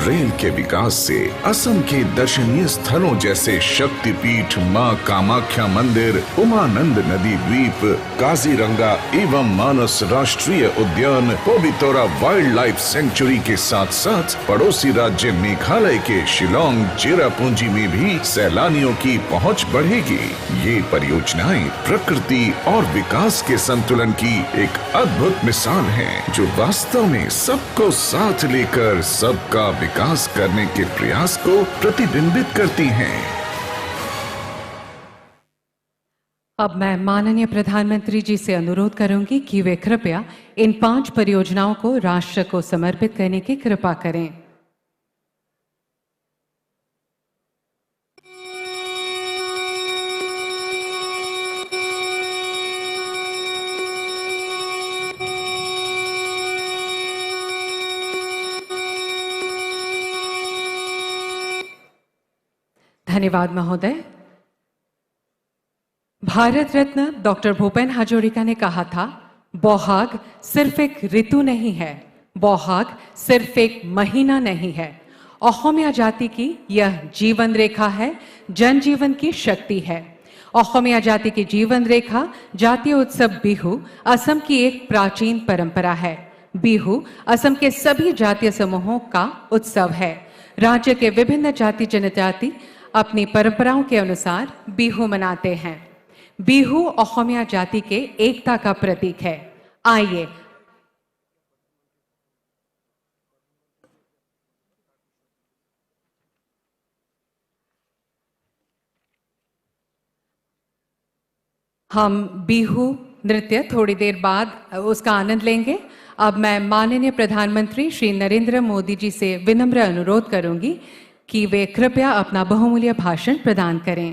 रेल के विकास से असम के दर्शनीय स्थलों जैसे शक्तिपीठ, मां कामाख्या मंदिर, उमानंद नदी द्वीप, काजीरंगा एवं मानस राष्ट्रीय उद्यान, पोबितोरा वाइल्ड लाइफ सेंचुरी के साथ साथ पड़ोसी राज्य मेघालय के शिलोंग, चेरापूंजी में भी सैलानियों की पहुंच बढ़ेगी। ये परियोजनाएं प्रकृति और विकास के संतुलन की एक अद्भुत मिसाल है, जो वास्तव में सबको साथ लेकर सबका विकास करने के प्रयास को प्रतिबिंबित करती हैं। अब मैं माननीय प्रधानमंत्री जी से अनुरोध करूंगी कि वे कृपया इन 5 परियोजनाओं को राष्ट्र को समर्पित करने की कृपा करें। धन्यवाद महोदय। भारत रत्न डॉक्टर भूपेन हाजोरिका ने कहा था, बौहाग सिर्फ एक ऋतु नहीं है, बौहाग सिर्फ एक महीना नहीं है। असमिया जाति की यह जीवन रेखा है, जनजीवन की शक्ति है। असमिया जाति की जीवन रेखा जातीय उत्सव बिहू असम की एक प्राचीन परंपरा है। बिहू असम के सभी जातीय समूहों का उत्सव है। राज्य के विभिन्न जाति जनजाति अपनी परंपराओं के अनुसार बिहू मनाते हैं। बिहू असमिया जाति के एकता का प्रतीक है। आइए हम बिहू नृत्य थोड़ी देर बाद उसका आनंद लेंगे। अब मैं माननीय प्रधानमंत्री श्री नरेंद्र मोदी जी से विनम्र अनुरोध करूंगी कि वे कृपया अपना बहुमूल्य भाषण प्रदान करें।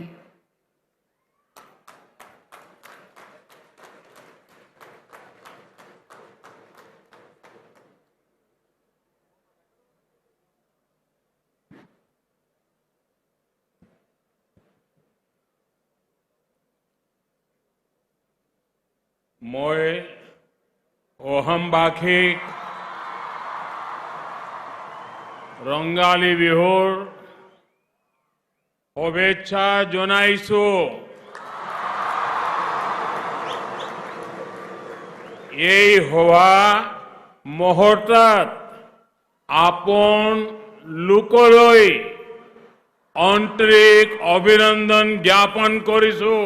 মই অহমবাসীক ৰঙালী বিহুৰ শুভেচ্ছা জনাইছো। এই হোৱা মুহূৰ্তত আপোন লোকলৈ আন্তৰিক অভিনন্দন জ্ঞাপন কৰিছো।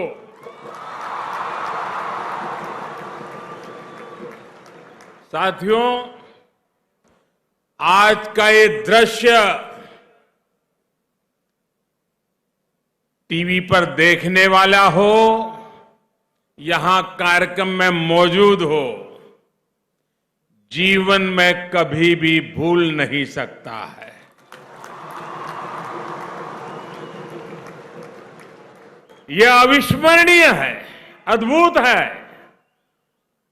साथियों, आज का ये दृश्य टीवी पर देखने वाला हो, यहां कार्यक्रम में मौजूद हो, जीवन में कभी भी भूल नहीं सकता है। यह अविस्मरणीय है, अद्भुत है,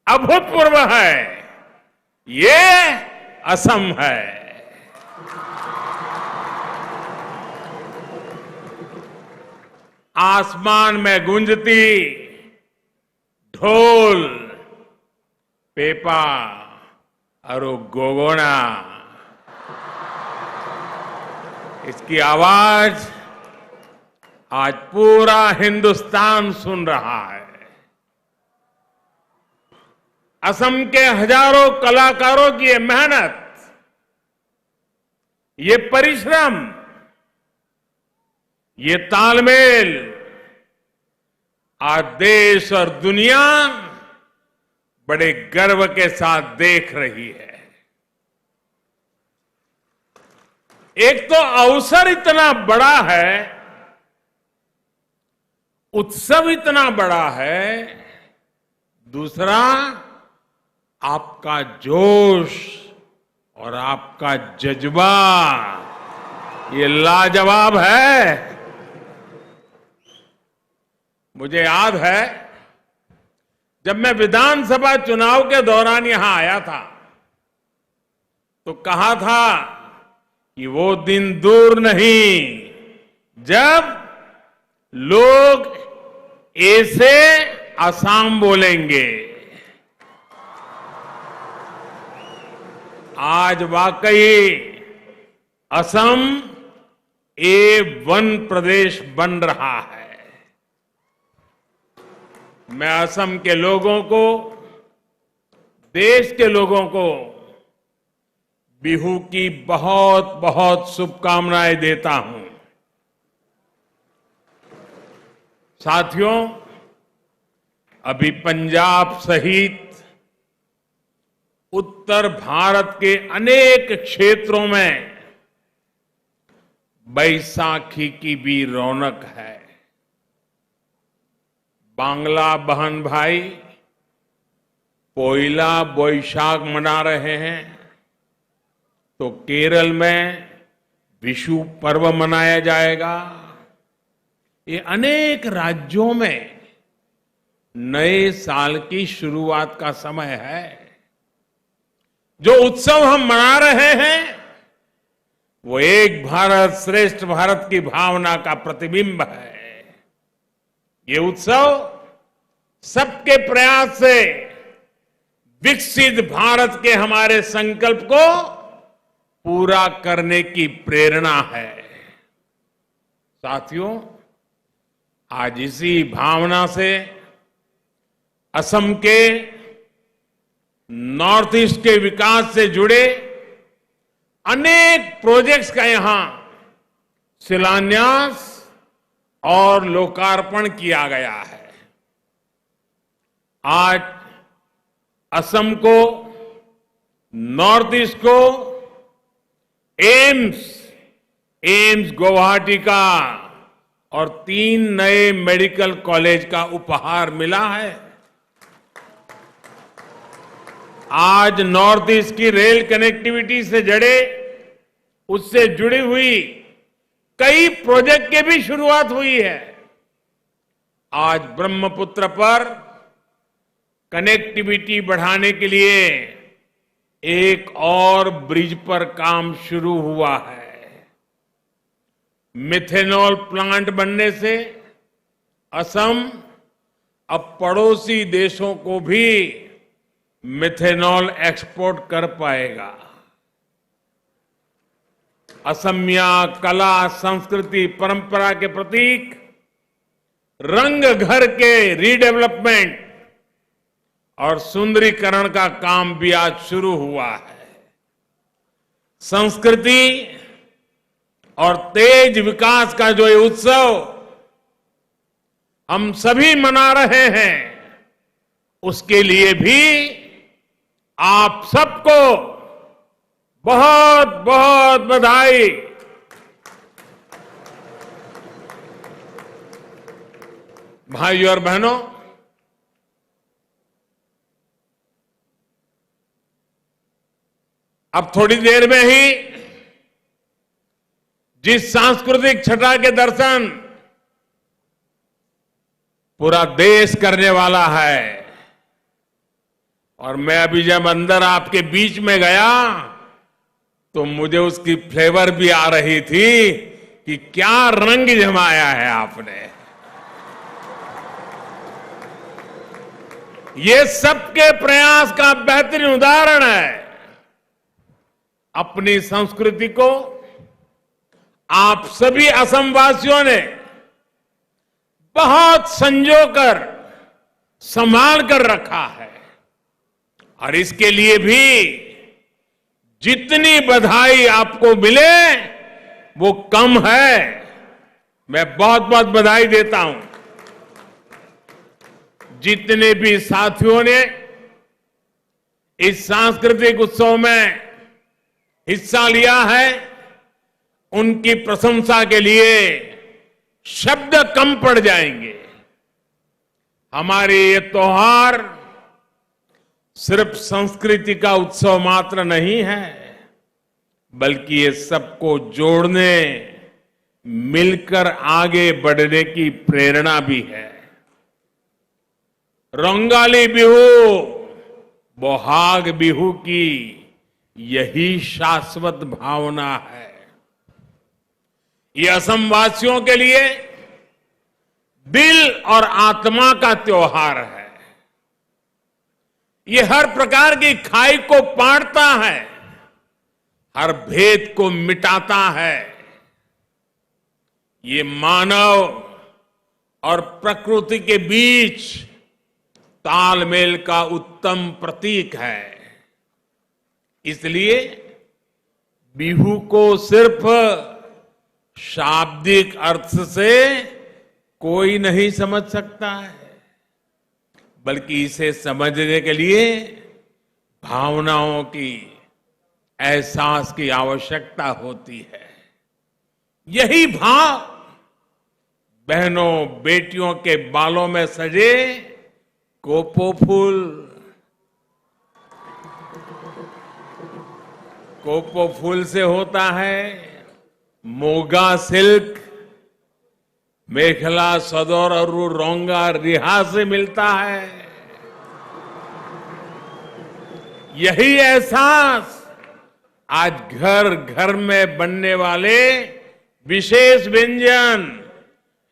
अभूतपूर्व है। ये असम है। आसमान में गूंजती ढोल, पेपा और गोगोना, इसकी आवाज आज पूरा हिंदुस्तान सुन रहा है। असम के हजारों कलाकारों की ये मेहनत, ये परिश्रम, ये तालमेल आज देश और दुनिया बड़े गर्व के साथ देख रही है। एक तो अवसर इतना बड़ा है, उत्सव इतना बड़ा है, दूसरा आपका जोश और आपका जज्बा ये लाजवाब है। मुझे याद है जब मैं विधानसभा चुनाव के दौरान यहां आया था तो कहा था कि वो दिन दूर नहीं जब लोग ऐसे असम बोलेंगे। आज वाकई असम A1 प्रदेश बन रहा है। मैं असम के लोगों को, देश के लोगों को बिहू की बहुत बहुत शुभकामनाएं देता हूं। साथियों, अभी पंजाब सहित उत्तर भारत के अनेक क्षेत्रों में बैसाखी की भी रौनक है। बांग्ला बहन भाई पोइला बोईशाख मना रहे हैं, तो केरल में विशु पर्व मनाया जाएगा। ये अनेक राज्यों में नए साल की शुरुआत का समय है। जो उत्सव हम मना रहे हैं वो एक भारत श्रेष्ठ भारत की भावना का प्रतिबिंब है। ये उत्सव सबके प्रयास से विकसित भारत के हमारे संकल्प को पूरा करने की प्रेरणा है। साथियों, आज इसी भावना से असम के नॉर्थ ईस्ट के विकास से जुड़े अनेक प्रोजेक्ट्स का यहां शिलान्यास और लोकार्पण किया गया है। आज असम को, नॉर्थ ईस्ट को एम्स गुवाहाटी का और 3 नए मेडिकल कॉलेज का उपहार मिला है। आज नॉर्थ ईस्ट की रेल कनेक्टिविटी से उससे जुड़ी हुई कई प्रोजेक्ट की भी शुरुआत हुई है। आज ब्रह्मपुत्र पर कनेक्टिविटी बढ़ाने के लिए एक और ब्रिज पर काम शुरू हुआ है। मिथेनॉल प्लांट बनने से असम अब पड़ोसी देशों को भी मिथेनॉल एक्सपोर्ट कर पाएगा। असमिया कला, संस्कृति, परंपरा के प्रतीक रंग घर के रीडेवलपमेंट और सुंदरीकरण का काम भी आज शुरू हुआ है। संस्कृति और तेज विकास का जो ये उत्सव हम सभी मना रहे हैं, उसके लिए भी आप सबको बहुत बहुत बधाई। भाइयों और बहनों, अब थोड़ी देर में ही जिस सांस्कृतिक छटा के दर्शन पूरा देश करने वाला है, और मैं अभी जब अंदर आपके बीच में गया तो मुझे उसकी फ्लेवर भी आ रही थी कि क्या रंग जमाया है आपने। ये सबके प्रयास का बेहतरीन उदाहरण है। अपनी संस्कृति को आप सभी असम वासियों ने बहुत संजोकर संभाल कर रखा है, और इसके लिए भी जितनी बधाई आपको मिले वो कम है। मैं बहुत बहुत बधाई देता हूं। जितने भी साथियों ने इस सांस्कृतिक उत्सव में हिस्सा लिया है, उनकी प्रशंसा के लिए शब्द कम पड़ जाएंगे। हमारे ये त्योहार सिर्फ संस्कृति का उत्सव मात्र नहीं है, बल्कि ये सबको जोड़ने, मिलकर आगे बढ़ने की प्रेरणा भी है। रंगाली बिहू, बोहाग बिहू की यही शाश्वत भावना है। ये असम वासियों के लिए दिल और आत्मा का त्योहार है। ये हर प्रकार की खाई को पाटता है, हर भेद को मिटाता है। ये मानव और प्रकृति के बीच तालमेल का उत्तम प्रतीक है। इसलिए बिहू को सिर्फ शाब्दिक अर्थ से कोई नहीं समझ सकता है, बल्कि इसे समझने के लिए भावनाओं की, एहसास की आवश्यकता होती है। यही भाव बहनों बेटियों के बालों में सजे कोपो फूल। कोपो फूल से होता है मोगा सिल्क, मेखला सदर और रोंगा रिहा से मिलता है। यही एहसास आज घर घर में बनने वाले विशेष व्यंजन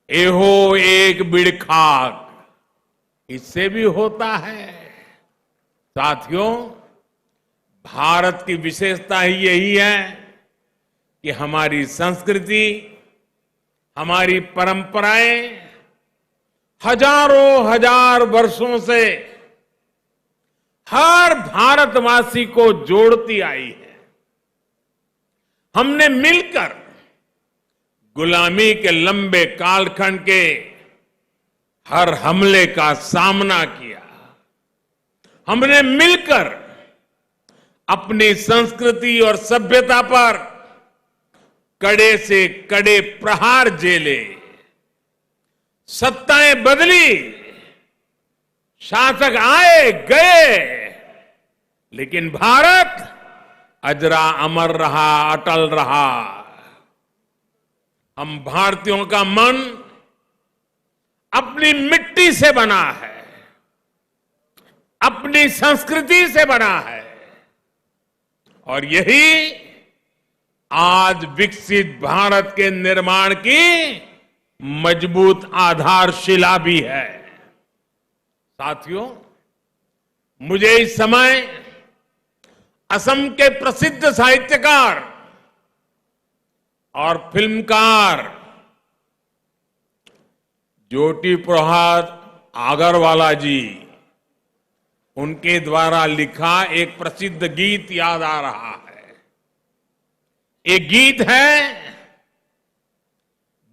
एहो एक बिड़ खाक, इससे भी होता है। साथियों, भारत की विशेषता ही यही है कि हमारी संस्कृति, हमारी परंपराएं हजारों हजार वर्षों से हर भारतवासी को जोड़ती आई है। हमने मिलकर गुलामी के लंबे कालखंड के हर हमले का सामना किया। हमने मिलकर अपनी संस्कृति और सभ्यता पर कड़े से कड़े प्रहार झेले। सत्ताएं बदली, शासक आए गए, लेकिन भारत अजरा अमर रहा, अटल रहा। हम भारतीयों का मन अपनी मिट्टी से बना है, अपनी संस्कृति से बना है, और यही आज विकसित भारत के निर्माण की मजबूत आधारशिला भी है। साथियों, मुझे इस समय असम के प्रसिद्ध साहित्यकार और फिल्मकार ज्योति प्रसाद आगरवाला जी, उनके द्वारा लिखा एक प्रसिद्ध गीत याद आ रहा है। एक गीत है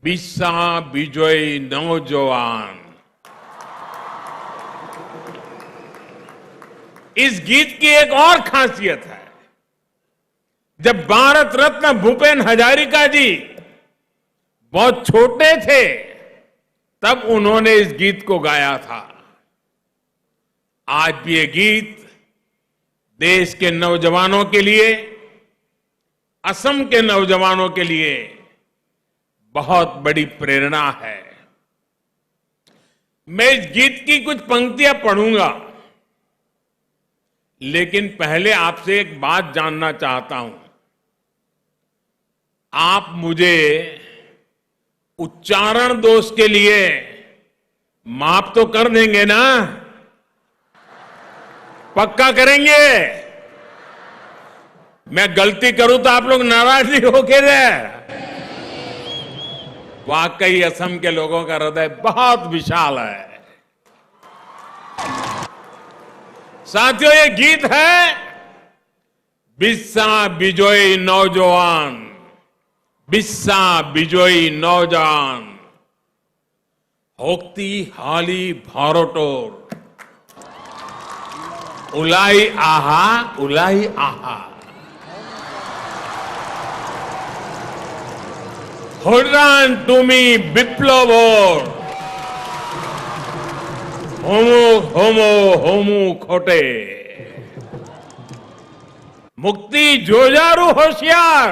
बिस्सा बिजोई नौजवान। इस गीत की एक और खासियत है, जब भारत रत्न भूपेन हजारिका जी बहुत छोटे थे तब उन्होंने इस गीत को गाया था। आज भी ये गीत देश के नौजवानों के लिए, असम के नौजवानों के लिए बहुत बड़ी प्रेरणा है। मैं इस गीत की कुछ पंक्तियां पढ़ूंगा, लेकिन पहले आपसे एक बात जानना चाहता हूं। आप मुझे उच्चारण दोष के लिए माफ तो कर देंगे ना? पक्का करेंगे? मैं गलती करूं तो आप लोग नाराज नहीं होके रहे। वाकई असम के लोगों का हृदय बहुत विशाल है। साथियों, ये गीत है बिस्सा बिजोई नौजवान, बिस्सा बिजोई नौजवान, होक्ती हाली भारतोर, उलाई आहा, उलाई आहा, होड्रान टूमी विप्लवोर, होमो होमो होमू खोटे, मुक्ति जोजारू होशियार,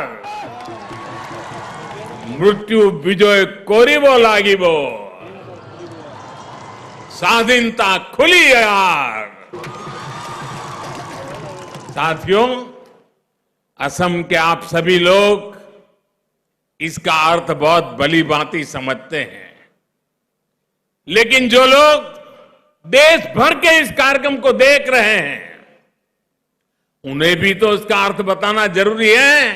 मृत्यु विजय कोरिबो लागिबो, स्वाधीनता खुली यार। साथियों, असम के आप सभी लोग इसका अर्थ बहुत भली भांति समझते हैं, लेकिन जो लोग देश भर के इस कार्यक्रम को देख रहे हैं, उन्हें भी तो इसका अर्थ बताना जरूरी है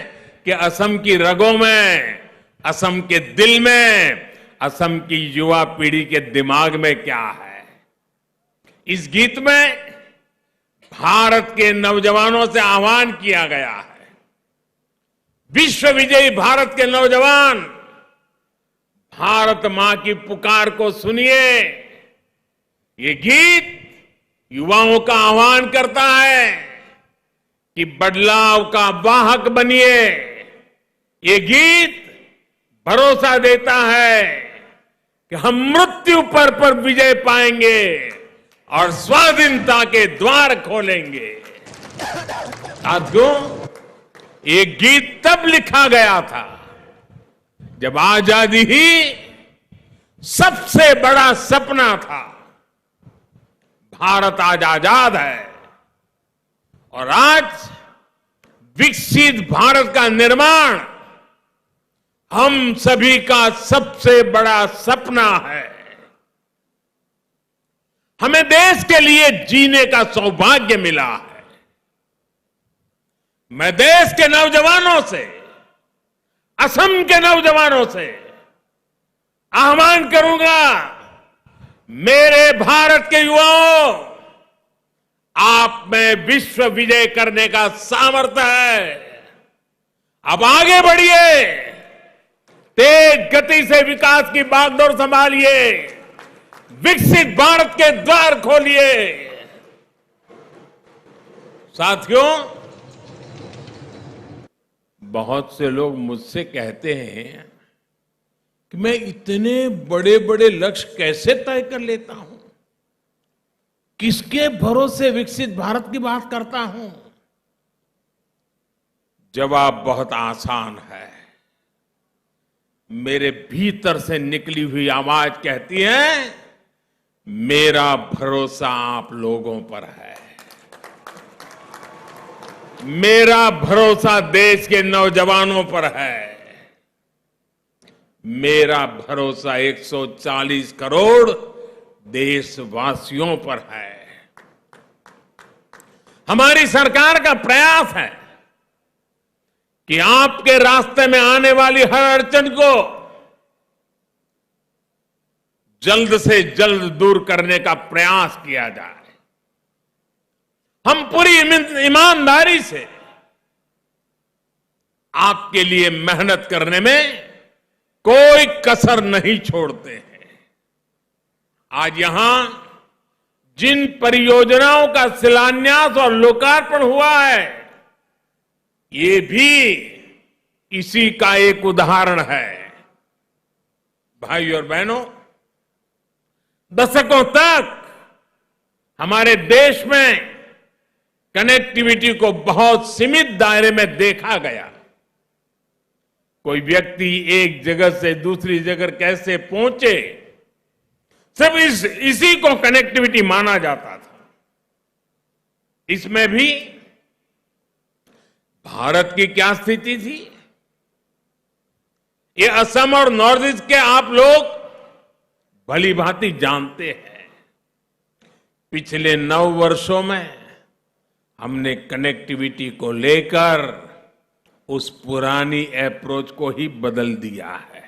कि असम की रगों में, असम के दिल में, असम की युवा पीढ़ी के दिमाग में क्या है। इस गीत में भारत के नौजवानों से आह्वान किया गया है, विश्व विजयी भारत के नौजवान, भारत मां की पुकार को सुनिए। ये गीत युवाओं का आह्वान करता है कि बदलाव का वाहक बनिए। ये गीत भरोसा देता है कि हम मृत्यु पर विजय पाएंगे और स्वाधीनता के द्वार खोलेंगे। साथियों, ये गीत तब लिखा गया था जब आजादी ही सबसे बड़ा सपना था। भारत आज आजाद है और आज विकसित भारत का निर्माण हम सभी का सबसे बड़ा सपना है। हमें देश के लिए जीने का सौभाग्य मिला है। मैं देश के नौजवानों से, असम के नौजवानों से आह्वान करूंगा, मेरे भारत के युवाओं, आप में विश्व विजय करने का सामर्थ्य है। अब आगे बढ़िए, तेज गति से विकास की बागडोर संभालिए, विकसित भारत के द्वार खोलिए। साथियों, बहुत से लोग मुझसे कहते हैं कि मैं इतने बड़े बड़े लक्ष्य कैसे तय कर लेता हूं, किसके भरोसे विकसित भारत की बात करता हूं। जवाब बहुत आसान है। मेरे भीतर से निकली हुई आवाज कहती है, मेरा भरोसा आप लोगों पर है। मेरा भरोसा देश के नौजवानों पर है। मेरा भरोसा 140 करोड़ देशवासियों पर है। हमारी सरकार का प्रयास है कि आपके रास्ते में आने वाली हर अड़चन को जल्द से जल्द दूर करने का प्रयास किया जाए। हम पूरी ईमानदारी से आपके लिए मेहनत करने में कोई कसर नहीं छोड़ते हैं। आज यहां जिन परियोजनाओं का शिलान्यास और लोकार्पण हुआ है, ये भी इसी का एक उदाहरण है। भाई और बहनों, दशकों तक हमारे देश में कनेक्टिविटी को बहुत सीमित दायरे में देखा गया। कोई व्यक्ति एक जगह से दूसरी जगह कैसे पहुंचे, सिर्फ इसी को कनेक्टिविटी माना जाता था। इसमें भी भारत की क्या स्थिति थी, ये असम और नॉर्थ ईस्ट के आप लोग भली भांति जानते हैं। पिछले 9 वर्षों में हमने कनेक्टिविटी को लेकर उस पुरानी अप्रोच को ही बदल दिया है।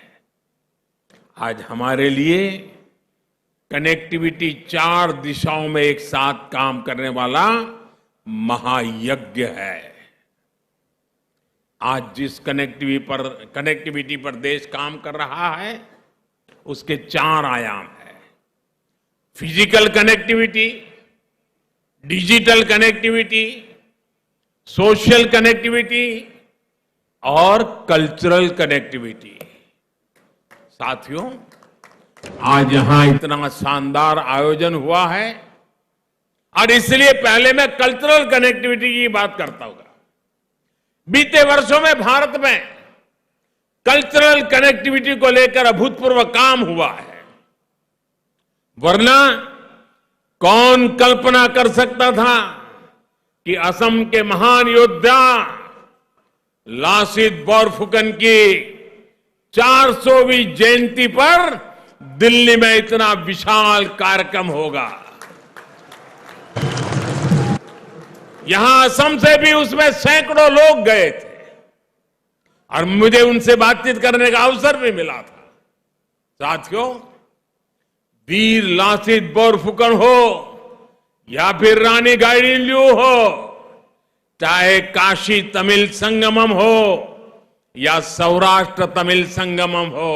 आज हमारे लिए कनेक्टिविटी 4 दिशाओं में एक साथ काम करने वाला महायज्ञ है। आज जिस कनेक्टिविटी पर देश काम कर रहा है, उसके 4 आयाम है। Physical connectivity, digital connectivity, social connectivity और कल्चरल कनेक्टिविटी। साथियों, आज यहां इतना शानदार आयोजन हुआ है और इसलिए पहले मैं कल्चरल कनेक्टिविटी की बात करता हूं। बीते वर्षों में भारत में कल्चरल कनेक्टिविटी को लेकर अभूतपूर्व काम हुआ है। वरना कौन कल्पना कर सकता था कि असम के महान योद्धा लासित बोरफुकन की 400वीं जयंती पर दिल्ली में इतना विशाल कार्यक्रम होगा। यहां असम से भी उसमें सैकड़ों लोग गए थे और मुझे उनसे बातचीत करने का अवसर भी मिला था। साथियों, वीर लासित बोरफुकन हो या फिर रानी गाइडिनल्यू हो, चाहे काशी तमिल संगमम हो या सौराष्ट्र तमिल संगमम हो,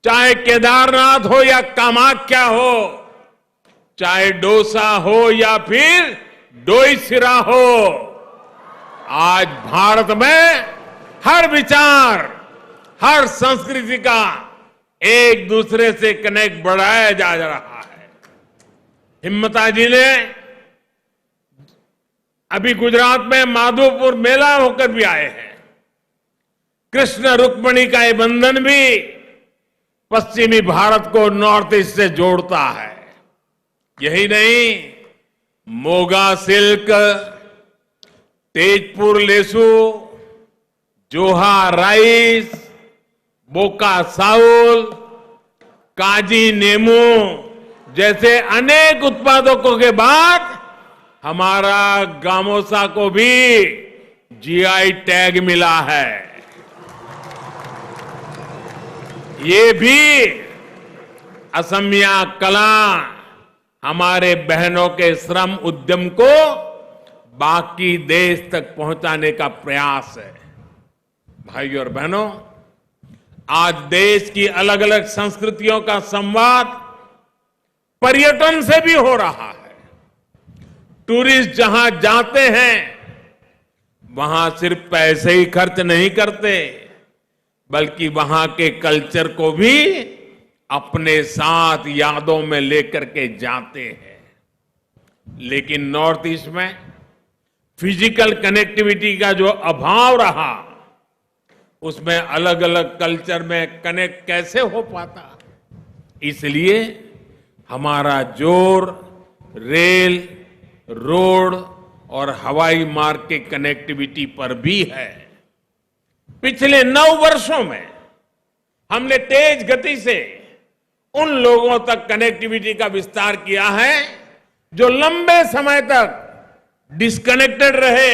चाहे केदारनाथ हो या कामाख्या हो, चाहे डोसा हो या फिर डोईसिरा हो, आज भारत में हर विचार, हर संस्कृति का एक दूसरे से कनेक्ट बढ़ाया जा रहा है। हिम्मता जी ने अभी गुजरात में माधोपुर मेला होकर भी आए हैं। कृष्ण रुक्मिणी का ये बंधन भी पश्चिमी भारत को नॉर्थ ईस्ट से जोड़ता है। यही नहीं, मोगा सिल्क, तेजपुर लेसू, जोहा राइस, बोका साउल, काजी नेमू जैसे अनेक उत्पादकों के बाद हमारा गामोसा को भी जीआई टैग मिला है। ये भी असमिया कला हमारे बहनों के श्रम उद्यम को बाकी देश तक पहुंचाने का प्रयास है। भाइयों और बहनों, आज देश की अलग अलग संस्कृतियों का संवाद पर्यटन से भी हो रहा है। टूरिस्ट जहां जाते हैं वहां सिर्फ पैसे ही खर्च नहीं करते, बल्कि वहां के कल्चर को भी अपने साथ यादों में लेकर के जाते हैं। लेकिन नॉर्थ ईस्ट में फिजिकल कनेक्टिविटी का जो अभाव रहा, उसमें अलग अलग कल्चर में कनेक्ट कैसे हो पाता। इसलिए हमारा जोर रेल, रोड और हवाई मार्ग के कनेक्टिविटी पर भी है। पिछले 9 वर्षों में हमने तेज गति से उन लोगों तक कनेक्टिविटी का विस्तार किया है जो लंबे समय तक डिस्कनेक्टेड रहे।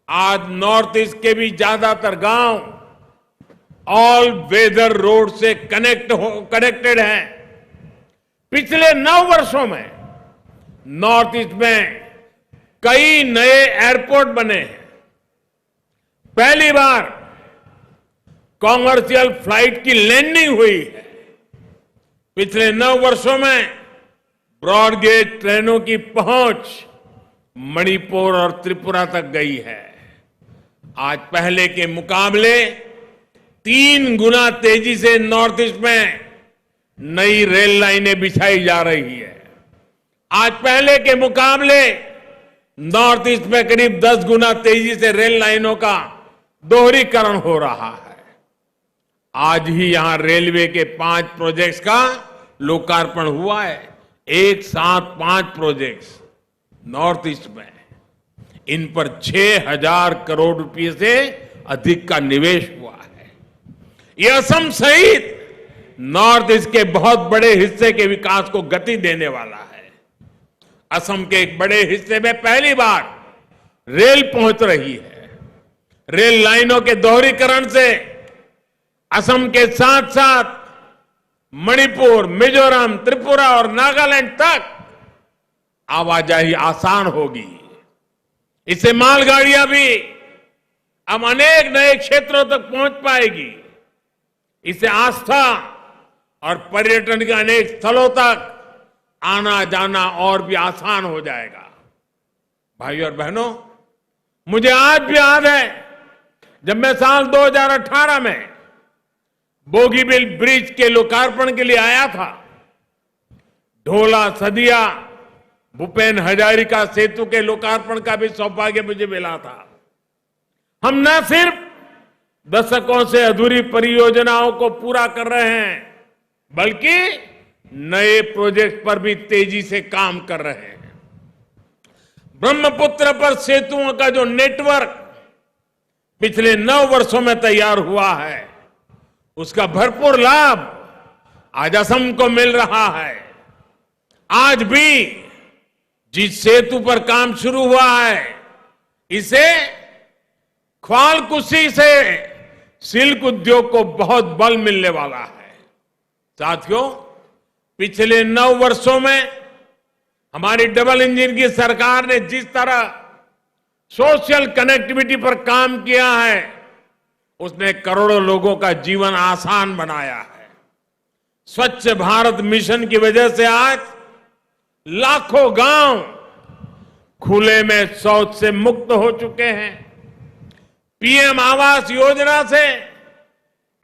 आज नॉर्थ ईस्ट के भी ज्यादातर गांव ऑल वेदर रोड से कनेक्टेड हैं। पिछले 9 वर्षों में नॉर्थ ईस्ट में कई नए एयरपोर्ट बने हैं। पहली बार कॉमर्शियल फ्लाइट की लैंडिंग हुई है। पिछले 9 वर्षों में ब्रॉड गेज ट्रेनों की पहुंच मणिपुर और त्रिपुरा तक गई है। आज पहले के मुकाबले 3 गुना तेजी से नॉर्थ ईस्ट में नई रेल लाइनें बिछाई जा रही है। आज पहले के मुकाबले नॉर्थ ईस्ट में करीब 10 गुना तेजी से रेल लाइनों का दोहरीकरण हो रहा है। आज ही यहां रेलवे के 5 प्रोजेक्ट्स का लोकार्पण हुआ है। एक साथ 5 प्रोजेक्ट्स नॉर्थ ईस्ट में। इन पर 6,000 करोड़ रुपए से अधिक का निवेश हुआ है। यह असम सहित नॉर्थ ईस्ट के बहुत बड़े हिस्से के विकास को गति देने वाला है। असम के एक बड़े हिस्से में पहली बार रेल पहुंच रही है। रेल लाइनों के दोहरीकरण से असम के साथ साथ मणिपुर, मिजोरम, त्रिपुरा और नागालैंड तक आवाजाही आसान होगी। इससे मालगाड़ियां भी अब अनेक नए क्षेत्रों तक पहुंच पाएगी। इससे आस्था और पर्यटन के अनेक स्थलों तक आना जाना और भी आसान हो जाएगा। भाइयों और बहनों, मुझे आज भी याद है जब मैं साल 2018 में बोगीबिल ब्रिज के लोकार्पण के लिए आया था। ढोला सदिया भूपेन हजारिका सेतु के लोकार्पण का भी सौभाग्य मुझे मिला था। हम न सिर्फ दशकों से अधूरी परियोजनाओं को पूरा कर रहे हैं, बल्कि नए प्रोजेक्ट पर भी तेजी से काम कर रहे हैं। ब्रह्मपुत्र पर सेतुओं का जो नेटवर्क पिछले 9 वर्षों में तैयार हुआ है, उसका भरपूर लाभ आज असम को मिल रहा है। आज भी जिस सेतु पर काम शुरू हुआ है, इसे ख्वालकुशी से सिल्क उद्योग को बहुत बल मिलने वाला है। साथियों, पिछले 9 वर्षों में हमारी डबल इंजन की सरकार ने जिस तरह सोशल कनेक्टिविटी पर काम किया है, उसने करोड़ों लोगों का जीवन आसान बनाया है। स्वच्छ भारत मिशन की वजह से आज लाखों गांव खुले में शौच से मुक्त हो चुके हैं। पीएम आवास योजना से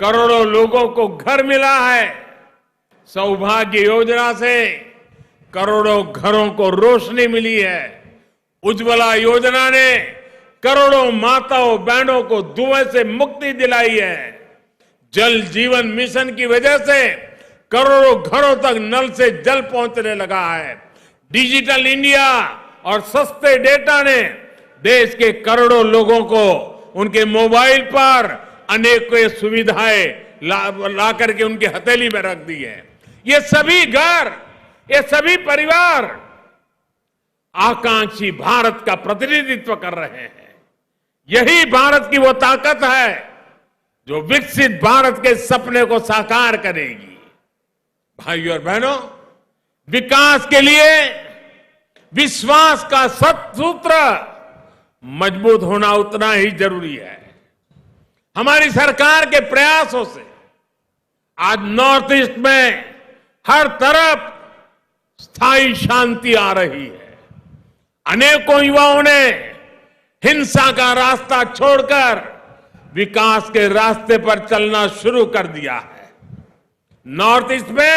करोड़ों लोगों को घर मिला है। सौभाग्य योजना से करोड़ों घरों को रोशनी मिली है। उज्ज्वला योजना ने करोड़ों माताओं बहनों को धुएं से मुक्ति दिलाई है। जल जीवन मिशन की वजह से करोड़ों घरों तक नल से जल पहुंचने लगा है। डिजिटल इंडिया और सस्ते डेटा ने देश के करोड़ों लोगों को उनके मोबाइल पर अनेकों सुविधाएं ला करके उनकी हथेली में रख दी है। ये सभी घर, ये सभी परिवार आकांक्षी भारत का प्रतिनिधित्व कर रहे हैं। यही भारत की वो ताकत है जो विकसित भारत के सपने को साकार करेगी। भाइयों और बहनों, विकास के लिए विश्वास का सूत्र मजबूत होना उतना ही जरूरी है। हमारी सरकार के प्रयासों से आज नॉर्थ ईस्ट में हर तरफ स्थायी शांति आ रही है। अनेकों युवाओं ने हिंसा का रास्ता छोड़कर विकास के रास्ते पर चलना शुरू कर दिया है। नॉर्थ ईस्ट में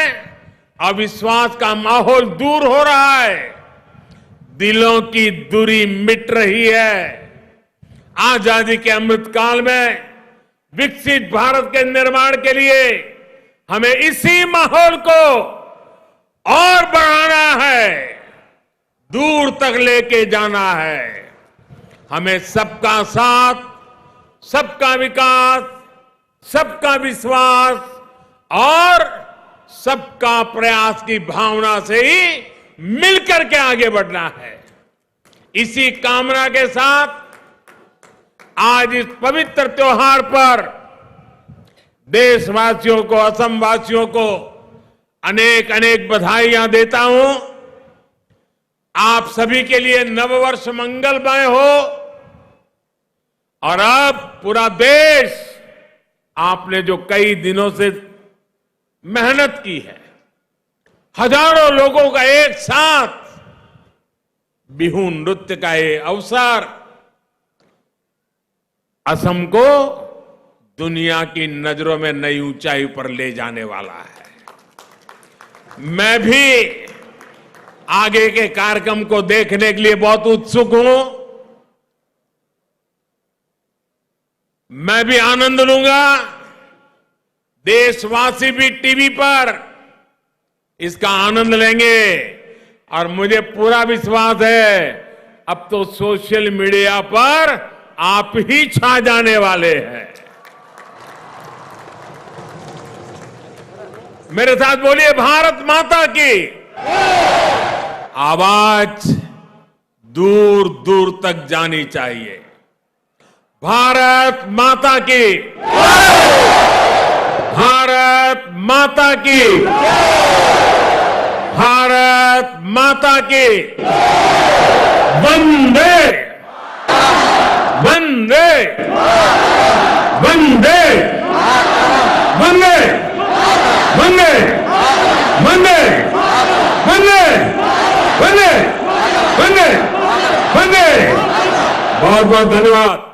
अविश्वास का माहौल दूर हो रहा है। दिलों की दूरी मिट रही है। आजादी के अमृत काल में विकसित भारत के निर्माण के लिए हमें इसी माहौल को और बढ़ाना है, दूर तक लेके जाना है। हमें सबका साथ, सबका विकास, सबका विश्वास और सबका प्रयास की भावना से ही मिलकर के आगे बढ़ना है। इसी कामना के साथ आज इस पवित्र त्योहार पर देशवासियों को, असम वासियों को अनेक अनेक बधाइयां देता हूं। आप सभी के लिए नववर्ष मंगलमय हो। और अब पूरा देश, आपने जो कई दिनों से मेहनत की है, हजारों लोगों का एक साथ बिहू नृत्य का ये अवसर असम को दुनिया की नजरों में नई ऊंचाई पर ले जाने वाला है। मैं भी आगे के कार्यक्रम को देखने के लिए बहुत उत्सुक हूं। मैं भी आनंद लूंगा। देशवासी भी टीवी पर इसका आनंद लेंगे और मुझे पूरा विश्वास है अब तो सोशल मीडिया पर आप ही छा जाने वाले हैं। मेरे साथ बोलिए, भारत माता की आवाज दूर दूर तक जानी चाहिए। भारत माता की, भारत माता की, भारत माता की। वंदे वंदे वंदे वंदे वंदे वंदे वंदे वंदे वंदे वंदे। बहुत बहुत धन्यवाद।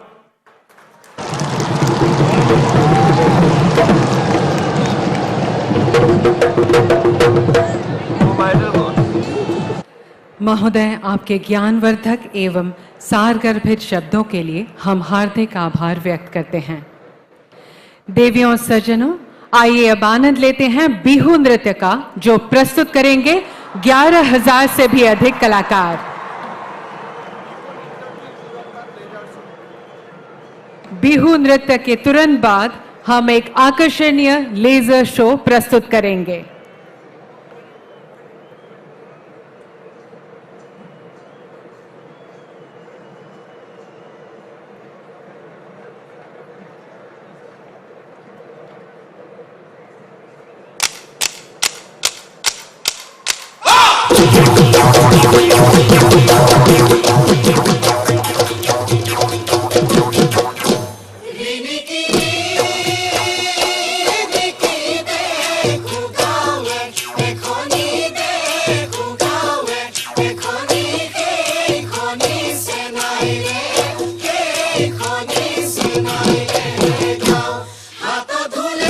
महोदय, आपके ज्ञानवर्धक एवं सारगर्भित शब्दों के लिए हम हार्दिक आभार व्यक्त करते हैं। देवियों और सज्जनों, आइए अब आनंद लेते हैं बिहू नृत्य का, जो प्रस्तुत करेंगे 11,000 से भी अधिक कलाकार। बिहू नृत्य के तुरंत बाद हम एक आकर्षणीय लेजर शो प्रस्तुत करेंगे। हाथ धुले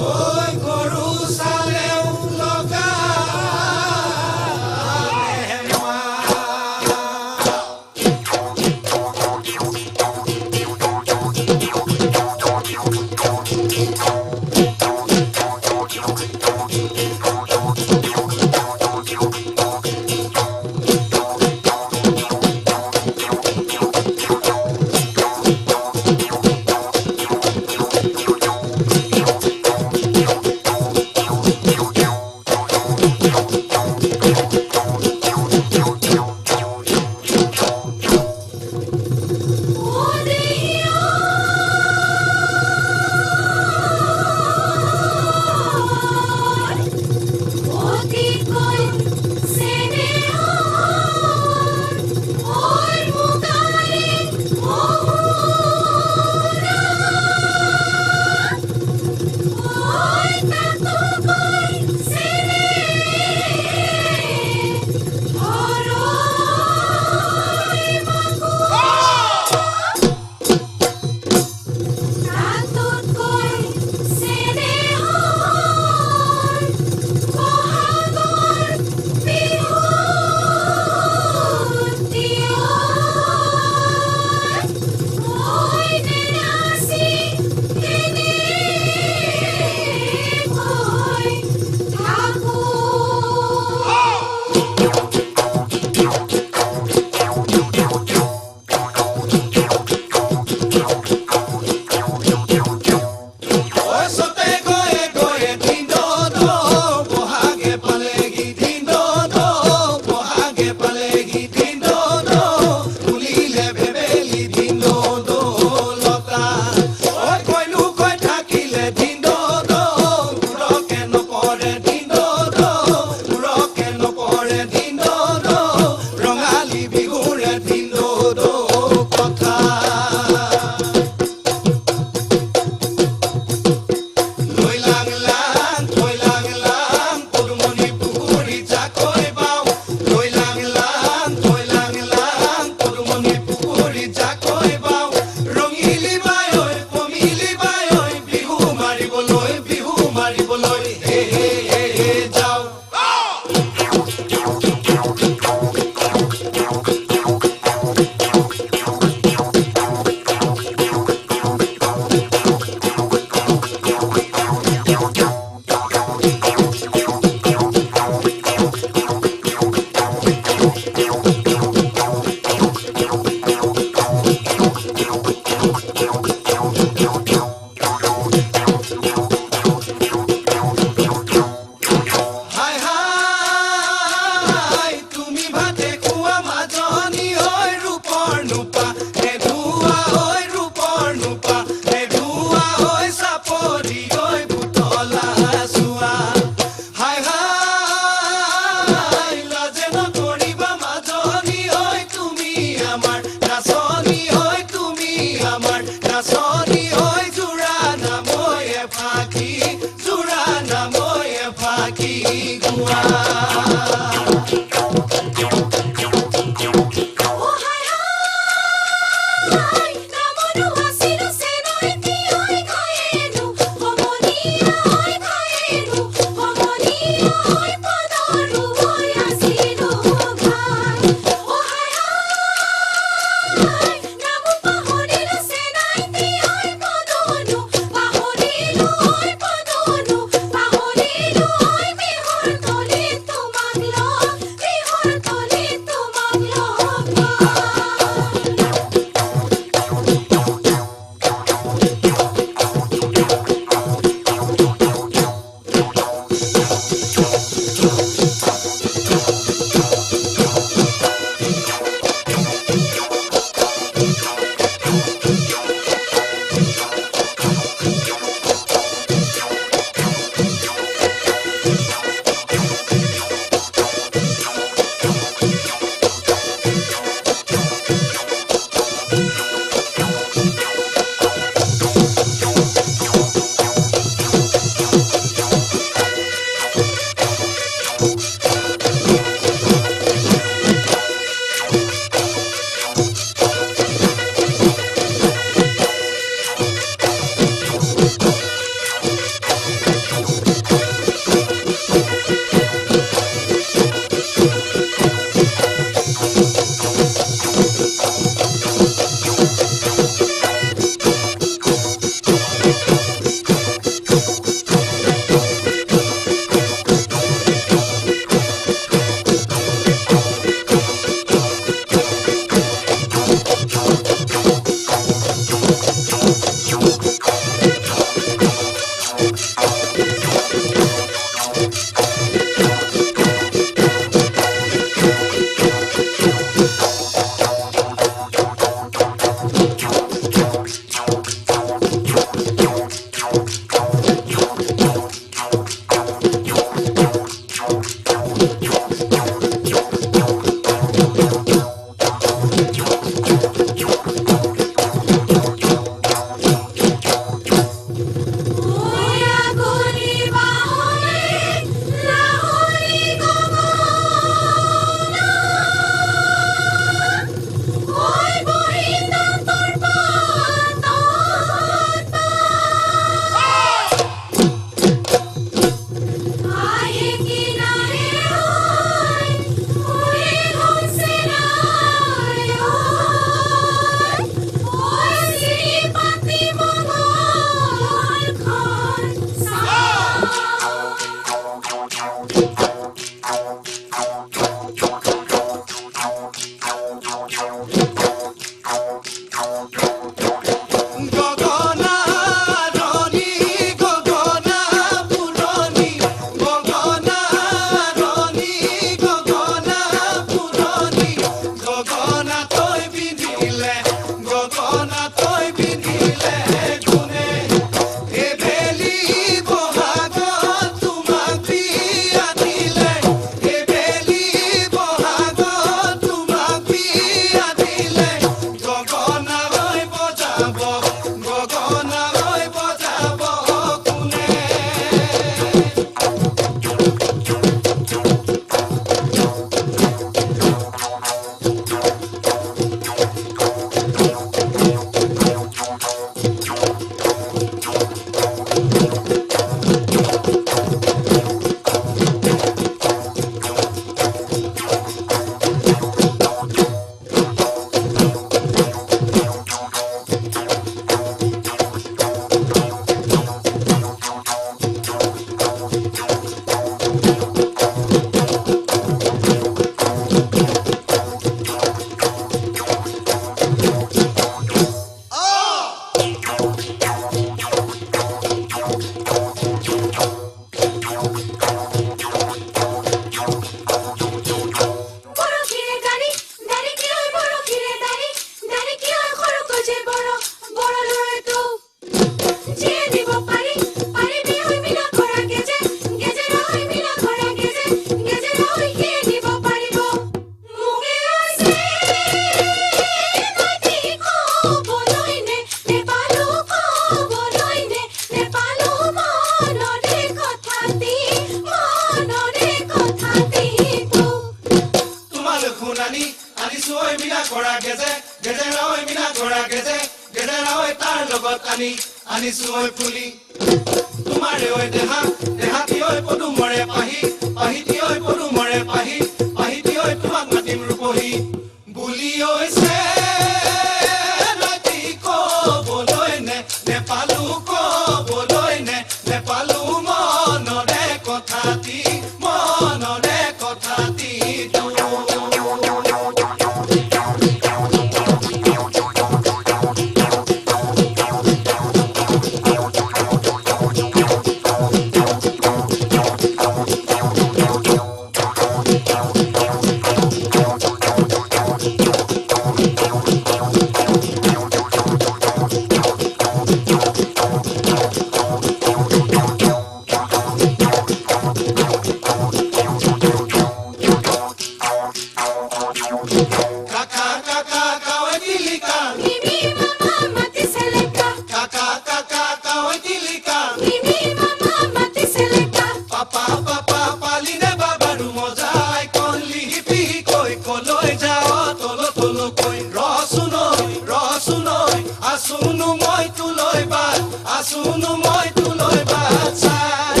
আসুনো মই তুলৈ বাট আসুনো মই তুলৈ বাট চাই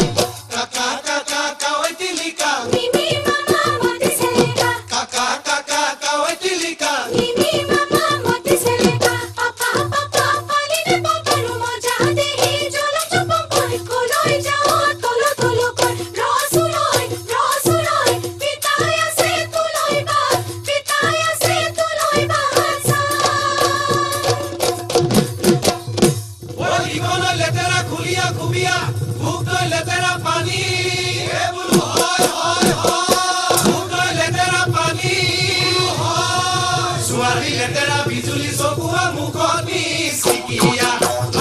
কাকা কাকা কাৱৈ তিলিকা মিমি মামা মতে সেলেকা কাকা কাকা কাৱৈ তিলিকা মিমি মামা মতে সেলেকা পাপা পাপা পালিনে পাপারু মজা দেহি জল চুপ কই কলৈ যাও তলো তলো কই রসুলই পিতাই আছে তুলৈ বাট জীবনের লেতেরা খুলিয়া খুবিয়া মুখ নয় লেতেরা পানি এ বুলু হয় হয় হয় মুখ নয় লেতেরা পানি ছোৱালী লেতেৰা বিজুলী চকুৱা মুখত মিচিকিয়া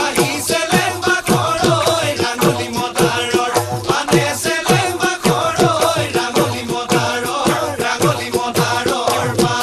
আহিছে লেম্বা ঘৰৈ ৰাঙলী মদাৰৰ পানে লেম্বা ঘৰৈ ৰাঙলী মদাৰৰ পা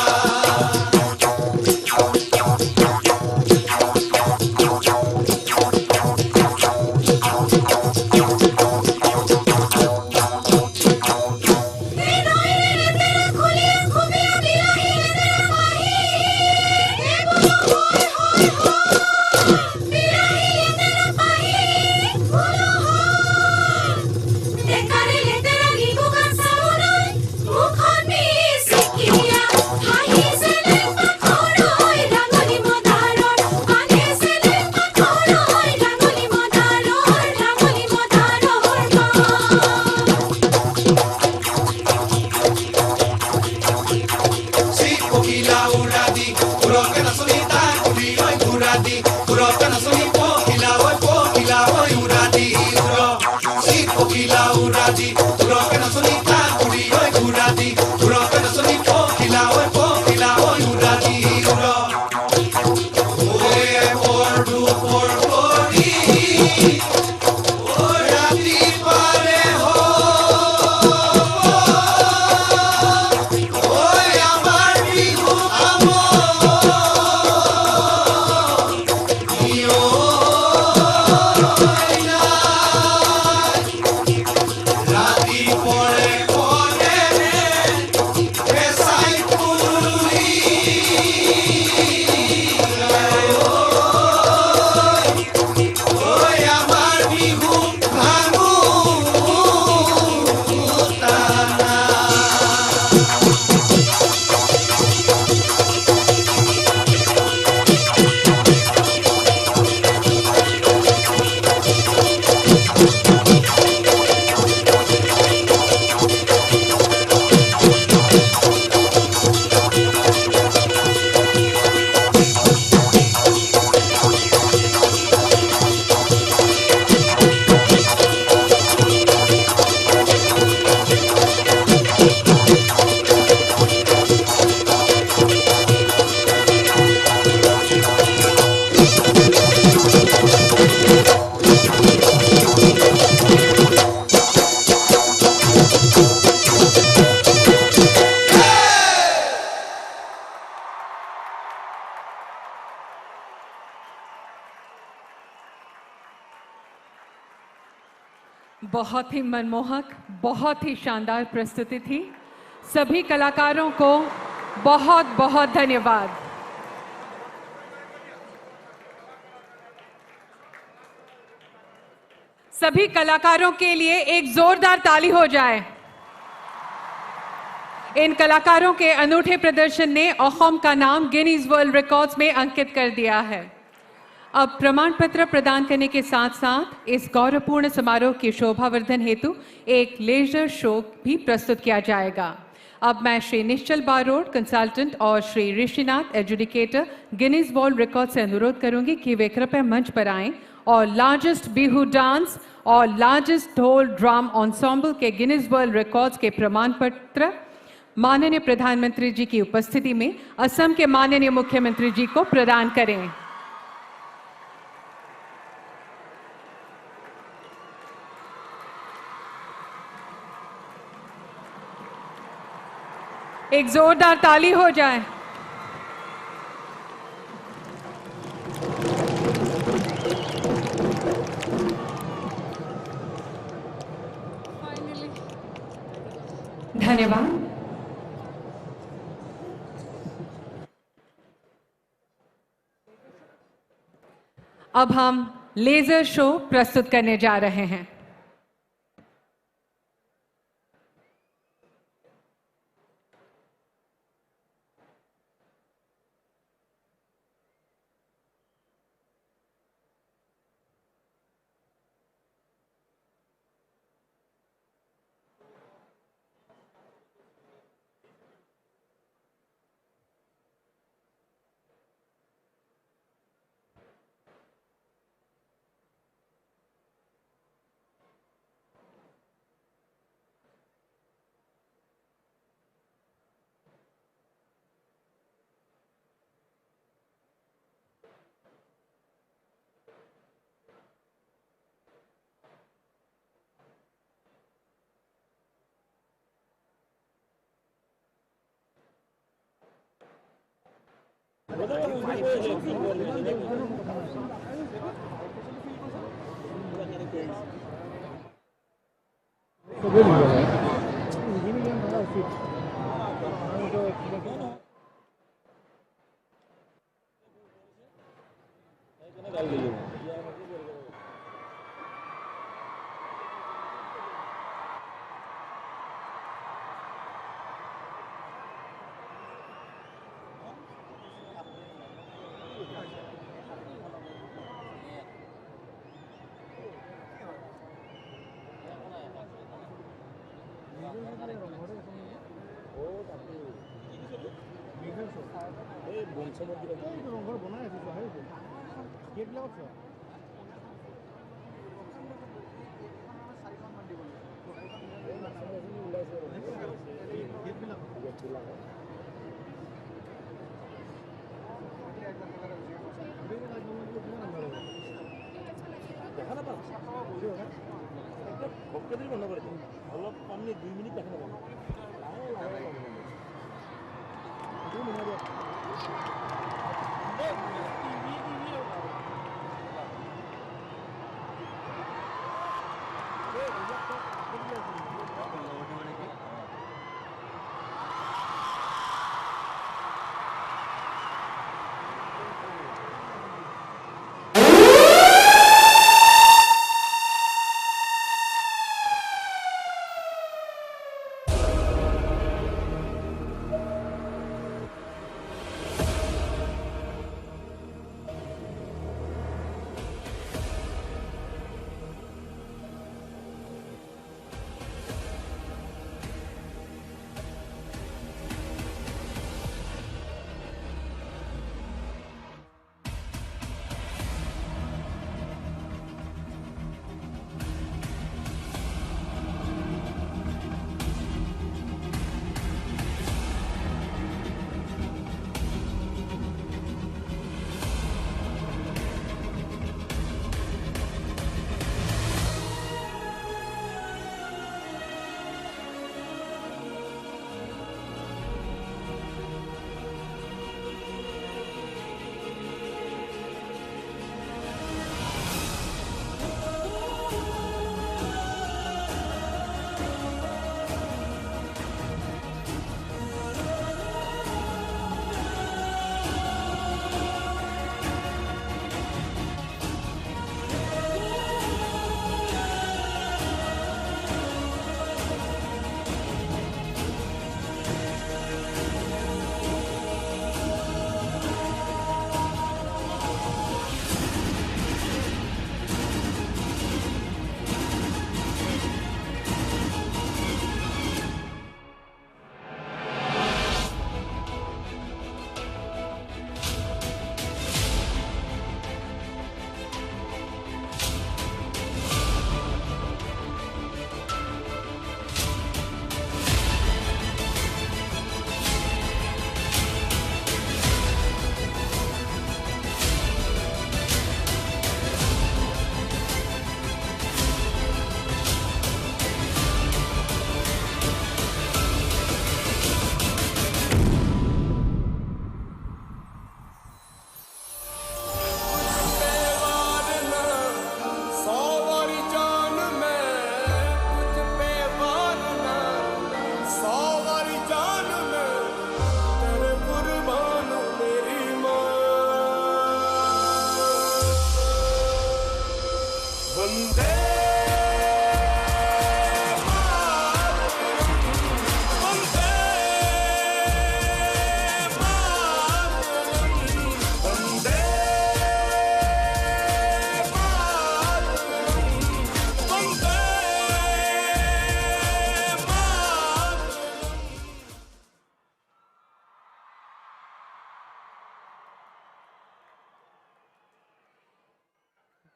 बहुत ही मनमोहक, बहुत ही शानदार प्रस्तुति थी। सभी कलाकारों को बहुत बहुत धन्यवाद। सभी कलाकारों के लिए एक जोरदार ताली हो जाए। इन कलाकारों के अनूठे प्रदर्शन ने असम का नाम गिनीज वर्ल्ड रिकॉर्ड्स में अंकित कर दिया है। अब प्रमाण पत्र प्रदान करने के साथ साथ इस गौरवपूर्ण समारोह की शोभावर्धन हेतु एक लेजर शो भी प्रस्तुत किया जाएगा। अब मैं श्री निश्चल बारोड कंसल्टेंट और Shri Rishinath adjudicator Guinness world record से अनुरोध करूंगी कि वे कृपया मंच पर आएं और लार्जेस्ट बिहू डांस और लार्जेस्ट ढोल ड्रम एंसेंबल के गिनीज वर्ल्ड रिकॉर्ड्स के प्रमाण पत्र माननीय प्रधानमंत्री जी की उपस्थिति में असम के माननीय मुख्यमंत्री जी को प्रदान करें। एक जोरदार ताली हो जाए। धन्यवाद। अब हम लेजर शो प्रस्तुत करने जा रहे हैं।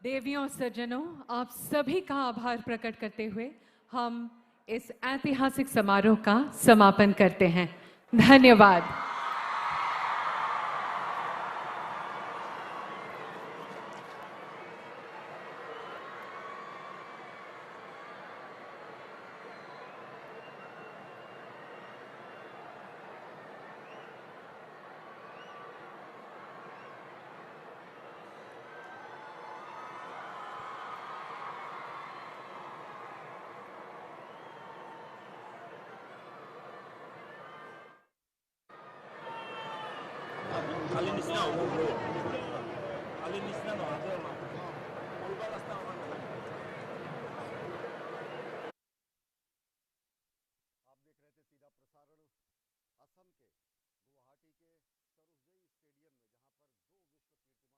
देवियों सज्जनों, आप सभी का आभार प्रकट करते हुए हम इस ऐतिहासिक समारोह का समापन करते हैं। धन्यवाद।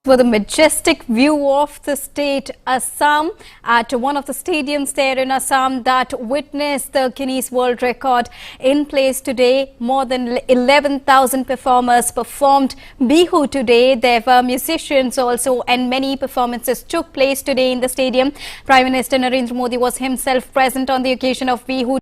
For the majestic view of the state Assam at one of the stadiums there in Assam that witnessed the Guinness World Record in place today. More than 11,000 performers performed Bihu today. There were musicians also, and many performances took place today in the stadium. Prime Minister Narendra Modi was himself present on the occasion of Bihu.